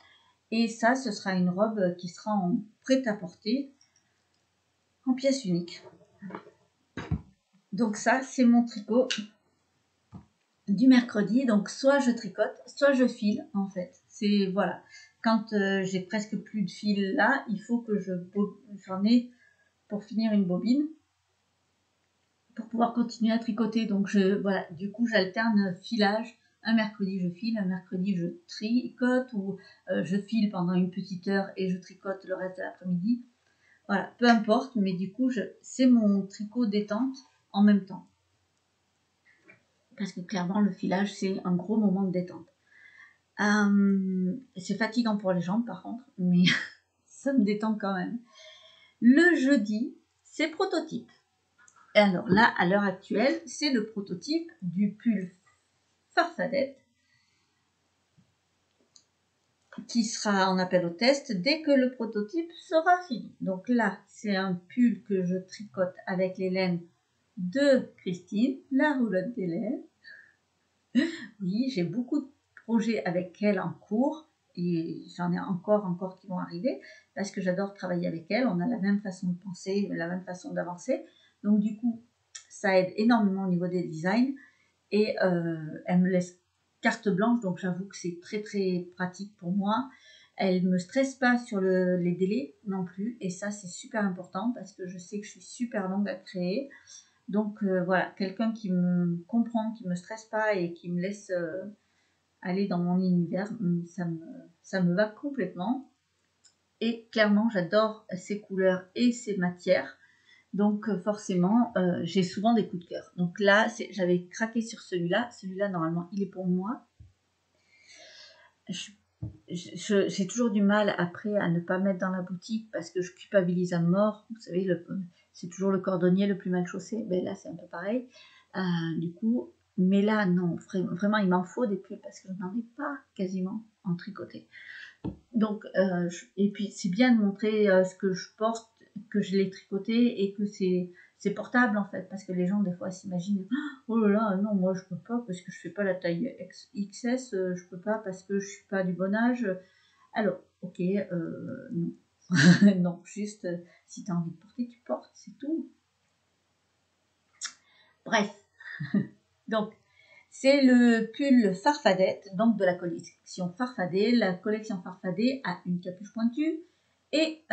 Et ça, ce sera une robe qui sera en prêt-à-porter en pièce unique. Donc ça, c'est mon tricot du mercredi. Donc soit je tricote, soit je file en fait. C'est voilà. Quand j'ai presque plus de fil là, il faut que j'en ai pour finir une bobine pour pouvoir continuer à tricoter. Donc voilà, du coup j'alterne filage. Un mercredi je file, un mercredi je tricote ou je file pendant une petite heure et je tricote le reste de l'après-midi. Voilà, peu importe, mais du coup c'est mon tricot détente en même temps. Parce que clairement le filage c'est un gros moment de détente. C'est fatigant pour les jambes par contre, mais ça me détend quand même. Le jeudi, c'est prototype. Et alors là, à l'heure actuelle, c'est le prototype du pull Farfadette qui sera en appel au test dès que le prototype sera fini. Donc là, c'est un pull que je tricote avec les laines de Christine, la roulotte des laines. Oui, j'ai beaucoup de projets avec elle en cours et j'en ai encore qui vont arriver parce que j'adore travailler avec elle. On a la même façon de penser, la même façon d'avancer. Donc du coup, ça aide énormément au niveau des designs et elle me laisse carte blanche. Donc j'avoue que c'est très très pratique pour moi. Elle ne me stresse pas sur les délais non plus et ça c'est super important parce que je sais que je suis super longue à créer. Donc voilà, quelqu'un qui me comprend, qui me stresse pas et qui me laisse aller dans mon univers, ça me va complètement. Et clairement, j'adore ces couleurs et ces matières. Donc forcément, j'ai souvent des coups de cœur. Donc là, j'avais craqué sur celui-là. Celui-là, normalement, il est pour moi. J'ai toujours du mal après à ne pas mettre dans la boutique parce que je culpabilise à mort. Vous savez, c'est toujours le cordonnier le plus mal chaussé. Ben là, c'est un peu pareil. Du coup, mais là, non, vraiment, il m'en faut des pulls parce que je n'en ai pas quasiment en tricoté. Donc, et puis, c'est bien de montrer ce que je porte, que je l'ai tricoté et que c'est portable en fait, parce que les gens des fois s'imaginent oh là là non moi je peux pas parce que je fais pas la taille XS, je peux pas parce que je suis pas du bon âge. Alors ok, non non, juste si tu as envie de porter tu portes, c'est tout. Bref. Donc c'est le pull Farfadette, donc de la collection Farfadet. La collection Farfadet a une capuche pointue et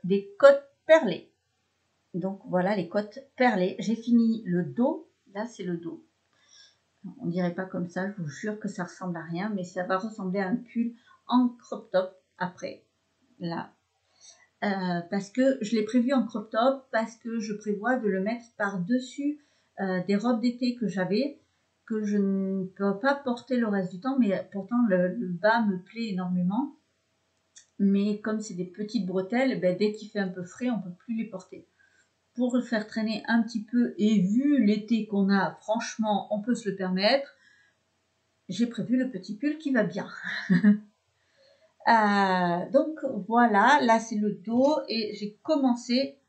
des côtes perlées. Donc voilà les côtes perlées. J'ai fini le dos. Là c'est le dos. On dirait pas comme ça, je vous jure que ça ressemble à rien, mais ça va ressembler à un pull en crop top après. Là. parce que je l'ai prévu en crop top, parce que je prévois de le mettre par-dessus des robes d'été que j'avais, que je ne peux pas porter le reste du temps, mais pourtant le bas me plaît énormément. Mais comme c'est des petites bretelles, ben, dès qu'il fait un peu frais, on ne peut plus les porter. Pour le faire traîner un petit peu, et vu l'été qu'on a, franchement, on peut se le permettre, j'ai prévu le petit pull qui va bien. Donc voilà, là c'est le dos et j'ai commencé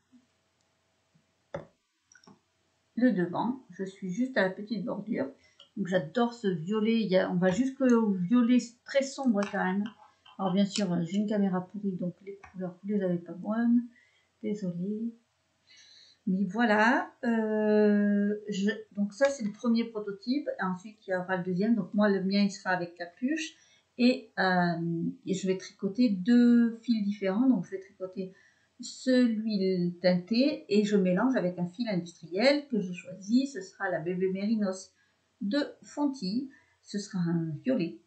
le devant. Je suis juste à la petite bordure. Donc j'adore ce violet, on va jusqu'au violet très sombre quand même. Alors bien sûr, j'ai une caméra pourrie, donc les couleurs, vous les avez pas bonnes. Désolée. Mais voilà, donc ça c'est le premier prototype, et ensuite il y aura le deuxième, donc moi le mien il sera avec capuche, et je vais tricoter deux fils différents, donc je vais tricoter celui teinté, et je mélange avec un fil industriel que j'ai choisi, ce sera la bébé mérinos de Fonty, ce sera un violet,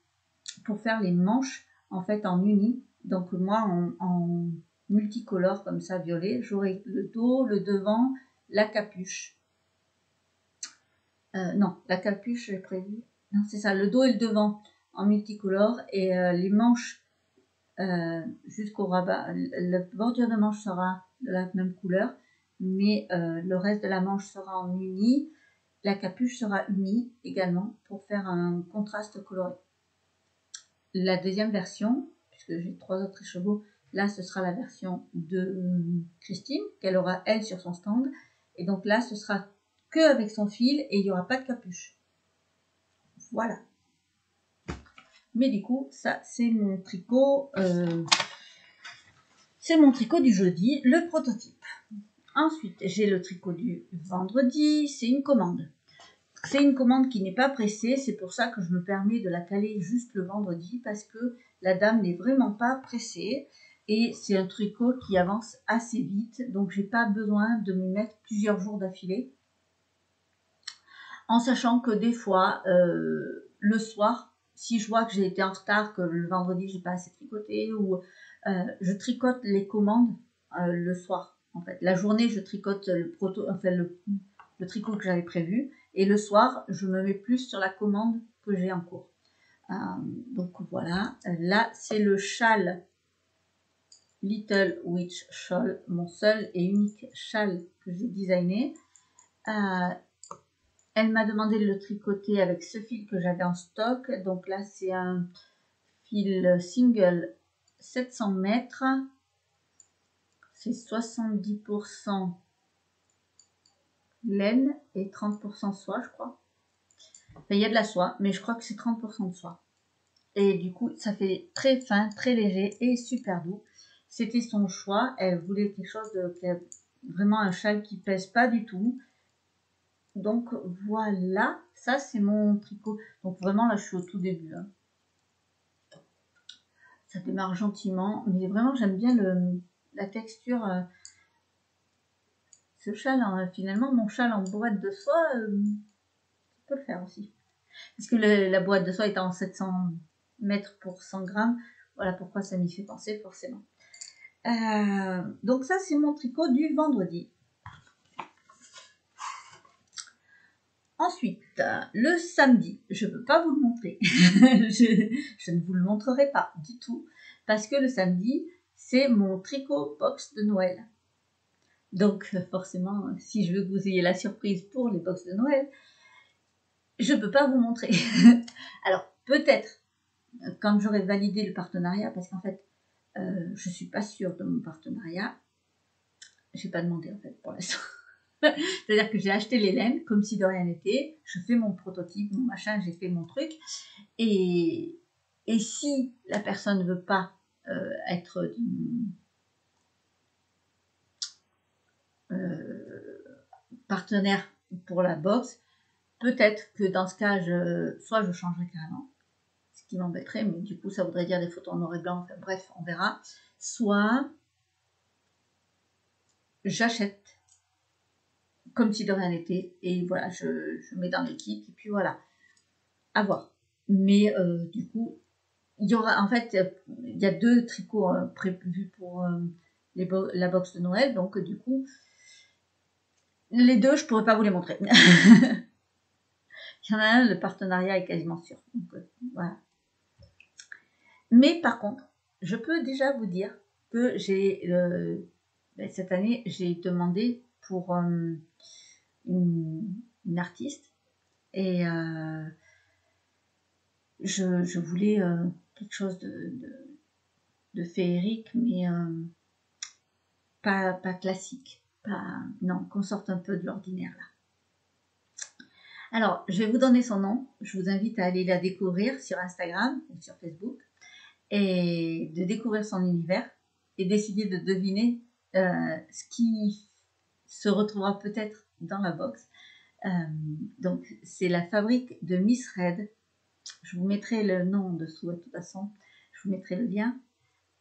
pour faire les manches en fait en uni, donc moi en multicolore comme ça violet, j'aurai le dos, le devant, la capuche. Non, la capuche j'ai prévu. Non, c'est ça, le dos et le devant en multicolore et les manches jusqu'au rabat. La bordure de manche sera de la même couleur, mais le reste de la manche sera en uni. La capuche sera unie également pour faire un contraste coloré. La deuxième version, puisque j'ai 3 autres écheveaux, là ce sera la version de Christine, qu'elle aura elle sur son stand. Et donc là ce sera que avec son fil et il n'y aura pas de capuche. Voilà. Mais du coup, ça c'est mon tricot. C'est mon tricot du jeudi, le prototype. Ensuite, j'ai le tricot du vendredi, c'est une commande. C'est une commande qui n'est pas pressée, c'est pour ça que je me permets de la caler juste le vendredi parce que la dame n'est vraiment pas pressée et c'est un tricot qui avance assez vite, donc j'ai pas besoin de m'y mettre plusieurs jours d'affilée. En sachant que des fois, le soir, si je vois que j'ai été en retard, que le vendredi j'ai pas assez tricoté, ou je tricote les commandes le soir. En fait, la journée je tricote le tricot que j'avais prévu, et le soir je me mets plus sur la commande que j'ai en cours. Donc voilà, là c'est le châle Little Witch Shawl, mon seul et unique châle que j'ai designé. Elle m'a demandé de le tricoter avec ce fil que j'avais en stock. Donc là, c'est un fil single 700 mètres. C'est 70% laine et 30% soie, je crois. Enfin, il y a de la soie, mais je crois que c'est 30% de soie. Et du coup, ça fait très fin, très léger et super doux. C'était son choix. Elle voulait quelque chose vraiment un châle qui pèse pas du tout. Donc voilà, ça c'est mon tricot. Donc vraiment là je suis au tout début. Hein. Ça démarre gentiment, mais vraiment j'aime bien la texture. Ce châle, hein, finalement mon châle en boîte de soie, ça peut le faire aussi. Parce que la boîte de soie est en 700 mètres pour 100 grammes. Voilà pourquoi ça m'y fait penser forcément. Donc ça c'est mon tricot du vendredi. Ensuite, le samedi, je ne peux pas vous le montrer. je ne vous le montrerai pas du tout. Parce que le samedi, c'est mon tricot box de Noël. Donc forcément, si je veux que vous ayez la surprise pour les box de Noël, je ne peux pas vous montrer. Alors peut-être quand j'aurai validé le partenariat, parce qu'en fait, je ne suis pas sûre de mon partenariat. Je n'ai pas demandé en fait pour l'instant. C'est-à-dire que j'ai acheté les laines comme si de rien n'était. Je fais mon prototype, mon machin, j'ai fait mon truc. Et si la personne ne veut pas être partenaire pour la box, peut-être que dans ce cas, soit je changerai carrément, ce qui m'embêterait, mais du coup ça voudrait dire des photos en noir et blanc, enfin, bref, on verra. Soit j'achète comme si de rien n'était, et voilà, je mets dans les kits, et puis voilà, à voir. Mais du coup, il y aura, en fait, il y a 2 tricots prévus pour la box de Noël. Donc, du coup, les deux, je ne pourrais pas vous les montrer. Il y en a un, le partenariat est quasiment sûr. Donc, voilà. Mais par contre, je peux déjà vous dire que cette année, j'ai demandé pour une artiste et je voulais quelque chose de féerique, mais pas classique. Non, qu'on sorte un peu de l'ordinaire là. Alors, je vais vous donner son nom. Je vous invite à aller la découvrir sur Instagram ou sur Facebook et de découvrir son univers et d'essayer de deviner ce qui se retrouvera peut-être dans la box. Donc, c'est la fabrique de Miss Red. Je vous mettrai le nom en dessous de toute façon. Je vous mettrai le lien.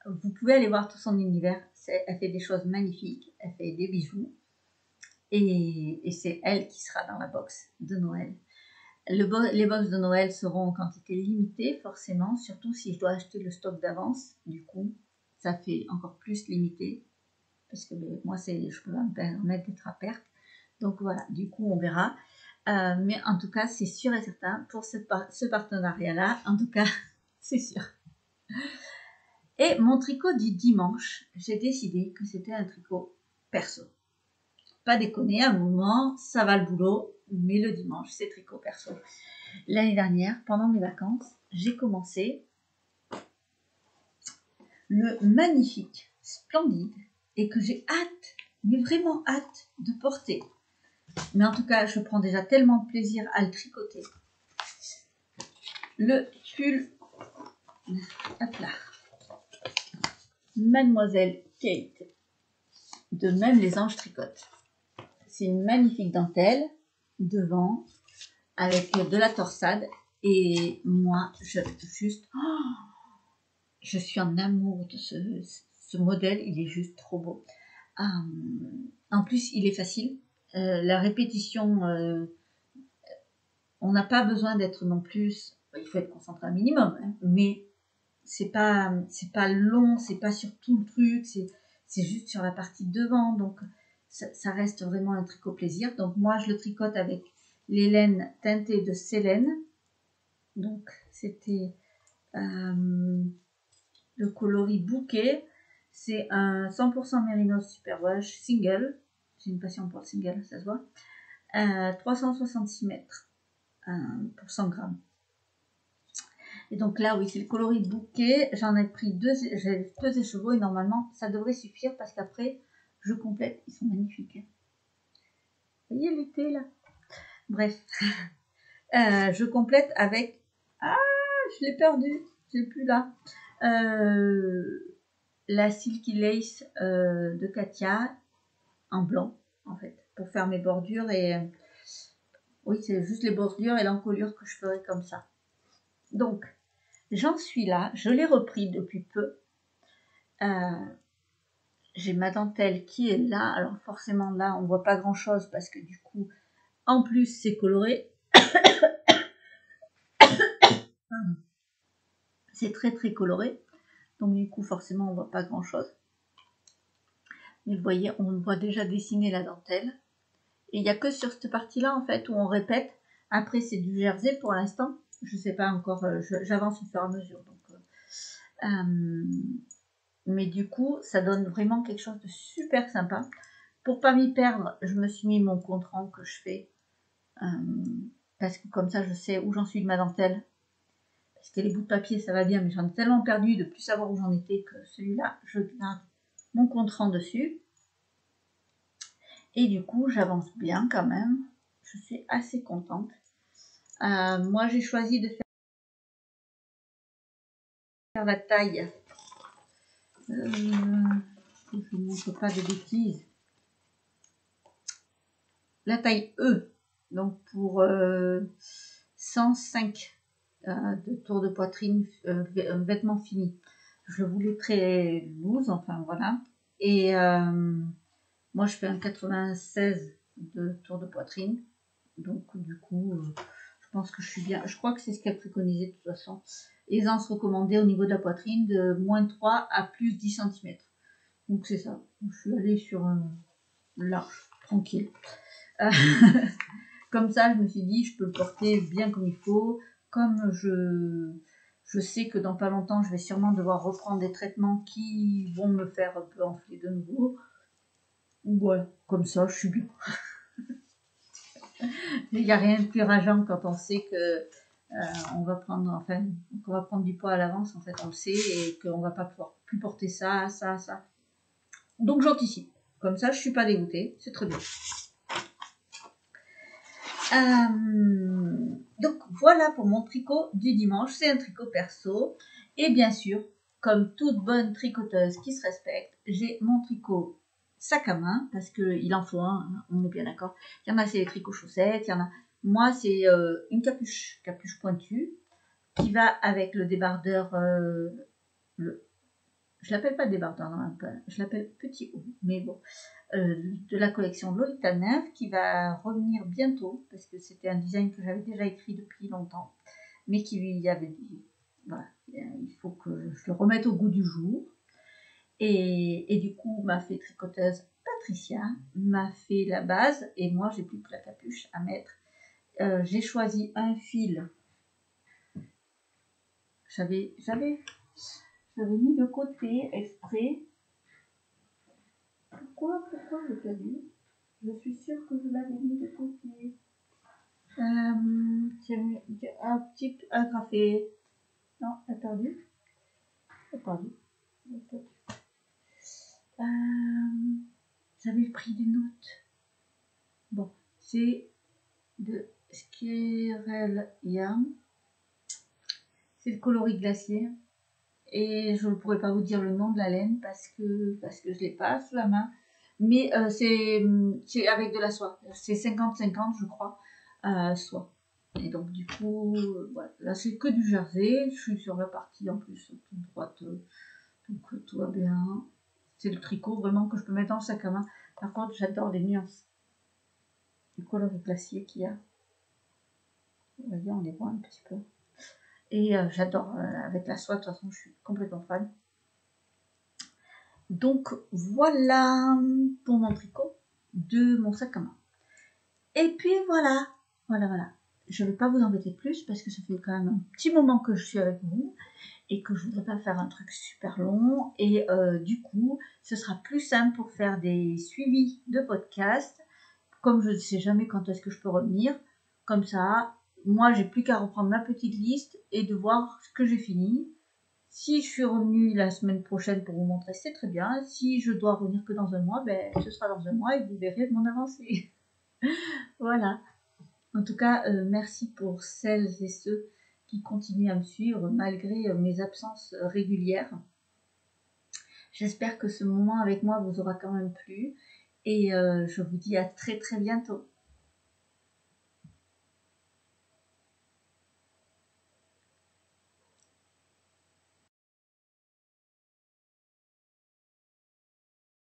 Vous pouvez aller voir tout son univers. Elle fait des choses magnifiques. Elle fait des bijoux. Et c'est elle qui sera dans la box de Noël. Les box de Noël seront en quantité limitée, forcément, surtout si je dois acheter le stock d'avance. Du coup, ça fait encore plus limité, parce que moi, je peux me permettre d'être à perte. Donc voilà, du coup, on verra. Mais en tout cas, c'est sûr et certain, pour ce partenariat-là, en tout cas, c'est sûr. Et mon tricot du dimanche, j'ai décidé que c'était un tricot perso. Pas déconner, à un moment, ça va le boulot, mais le dimanche, c'est tricot perso. L'année dernière, pendant mes vacances, j'ai commencé le magnifique, splendide, et que j'ai hâte, mais vraiment hâte de porter. Mais en tout cas, je prends déjà tellement de plaisir à le tricoter. Le pull, hop là, Mademoiselle Kate, de Même les anges tricotent. C'est une magnifique dentelle devant, avec de la torsade. Et moi, je suis en amour de ce modèle. Il est juste trop beau. En plus, il est facile. La répétition, on n'a pas besoin d'être non plus... Il faut être concentré un minimum, hein, mais c'est pas long, c'est pas sur tout le truc, c'est juste sur la partie devant. Donc, ça reste vraiment un tricot plaisir. Donc, moi, je le tricote avec les laines teintées de Célène. Donc, c'était le coloris bouquet. C'est un 100% Mérinos Superwash single. J'ai une passion pour le single, ça se voit. 366 mètres pour 100 grammes. Et donc là, oui, c'est le coloris bouquet. J'en ai pris j'ai deux écheveaux et normalement, ça devrait suffire parce qu'après, je complète. Ils sont magnifiques. Vous voyez l'été là? Bref. Je complète avec... Ah, je l'ai perdu. Je l'ai plus là. La Silky Lace de Katia en blanc, en fait, pour faire mes bordures. Et oui, c'est juste les bordures et l'encolure que je ferai comme ça. Donc, j'en suis là. Je l'ai repris depuis peu. J'ai ma dentelle qui est là. Alors forcément là, on ne voit pas grand chose parce que du coup, en plus, c'est coloré. C'est très très coloré. Donc du coup, forcément, on ne voit pas grand chose. Mais vous voyez, on voit déjà dessiner la dentelle. Et il n'y a que sur cette partie-là, en fait, où on répète. Après, c'est du jersey pour l'instant. Je ne sais pas encore, j'avance au fur et à mesure. Donc, mais du coup, ça donne vraiment quelque chose de super sympa. Pour pas m'y perdre, je me suis mis mon compte-rendu que je fais. Parce que comme ça, je sais où j'en suis de ma dentelle. Parce que les bouts de papier, ça va bien, mais j'en ai tellement perdu de plus savoir où j'en étais que celui-là, je garde mon compte-rendu dessus. Et du coup, j'avance bien quand même. Je suis assez contente. Moi, j'ai choisi de faire la taille. Je ne vous montre pas de bêtises. La taille E. Donc, pour 105 de tour de poitrine, vêtements finis. Je voulais très loose, enfin voilà. Et moi, je fais un 96 de tour de poitrine. Donc, du coup, je pense que je suis bien. Je crois que c'est ce qu'elle préconisait de toute façon. Aisance recommandée au niveau de la poitrine de moins 3 à plus 10 cm. Donc c'est ça. Je suis allée sur un large, tranquille. Comme ça, je me suis dit, je peux le porter bien comme il faut. Comme je sais que dans pas longtemps, je vais sûrement devoir reprendre des traitements qui vont me faire un peu enfler de nouveau. Voilà, comme ça, je suis bien. Il n'y a rien de plus rageant quand on sait que on va prendre du poids à l'avance, en fait, on le sait, et qu'on va pas pouvoir plus porter ça. Donc j'anticipe. Comme ça, je suis pas dégoûtée, c'est très bien. Donc voilà pour mon tricot du dimanche, c'est un tricot perso. Et bien sûr, comme toute bonne tricoteuse qui se respecte, j'ai mon tricot sac à main, parce qu'il en faut un, hein, on est bien d'accord. Il y en a, c'est les tricots chaussettes, il y en a. Moi, c'est une capuche pointue, qui va avec le débardeur, je l'appelle pas débardeur, je l'appelle petit haut, mais bon, de la collection Lolita Neuf, qui va revenir bientôt, parce que c'était un design que j'avais déjà écrit depuis longtemps, mais qui y avait dit, voilà, il faut que je le remette au goût du jour. Et du coup, ma fée tricoteuse Patricia m'a fait la base, et moi, j'ai plus que la capuche à mettre. J'ai choisi un fil. J'avais mis de côté exprès. Pourquoi j'ai perdu? Je suis sûre que je l'avais mis de côté. J'ai un petit agrafé. Non, j'ai perdu. J'avais pris des notes. Bon, c'est de Squirrel Yarn. C'est le coloris glacier. Et je ne pourrais pas vous dire le nom de la laine parce que je ne l'ai pas sous la main. Mais c'est avec de la soie. C'est 50-50, je crois, soie. Et donc, du coup, voilà. Là, c'est que du jersey. Je suis sur la partie en plus toute droite. Donc, tout va bien. C'est le tricot vraiment que je peux mettre dans le sac à main. Par contre, j'adore les nuances. Le coloris glacier qu'il y a. Vous voyez, on les voit un petit peu. Et j'adore avec la soie. De toute façon, je suis complètement fan. Donc voilà pour mon tricot de mon sac à main. Et puis voilà. Je ne vais pas vous embêter plus parce que ça fait quand même un petit moment que je suis avec vous et que je voudrais pas faire un truc super long. Et du coup, ce sera plus simple pour faire des suivis de podcast. Comme je ne sais jamais quand est-ce que je peux revenir. Comme ça, moi, j'ai plus qu'à reprendre ma petite liste et de voir ce que j'ai fini. Si je suis revenue la semaine prochaine pour vous montrer, c'est très bien. Si je dois revenir que dans un mois, ben, ce sera dans un mois et vous verrez mon avancée. Voilà. En tout cas, merci pour celles et ceux qui continuent à me suivre malgré mes absences régulières. J'espère que ce moment avec moi vous aura quand même plu. Et je vous dis à très très bientôt.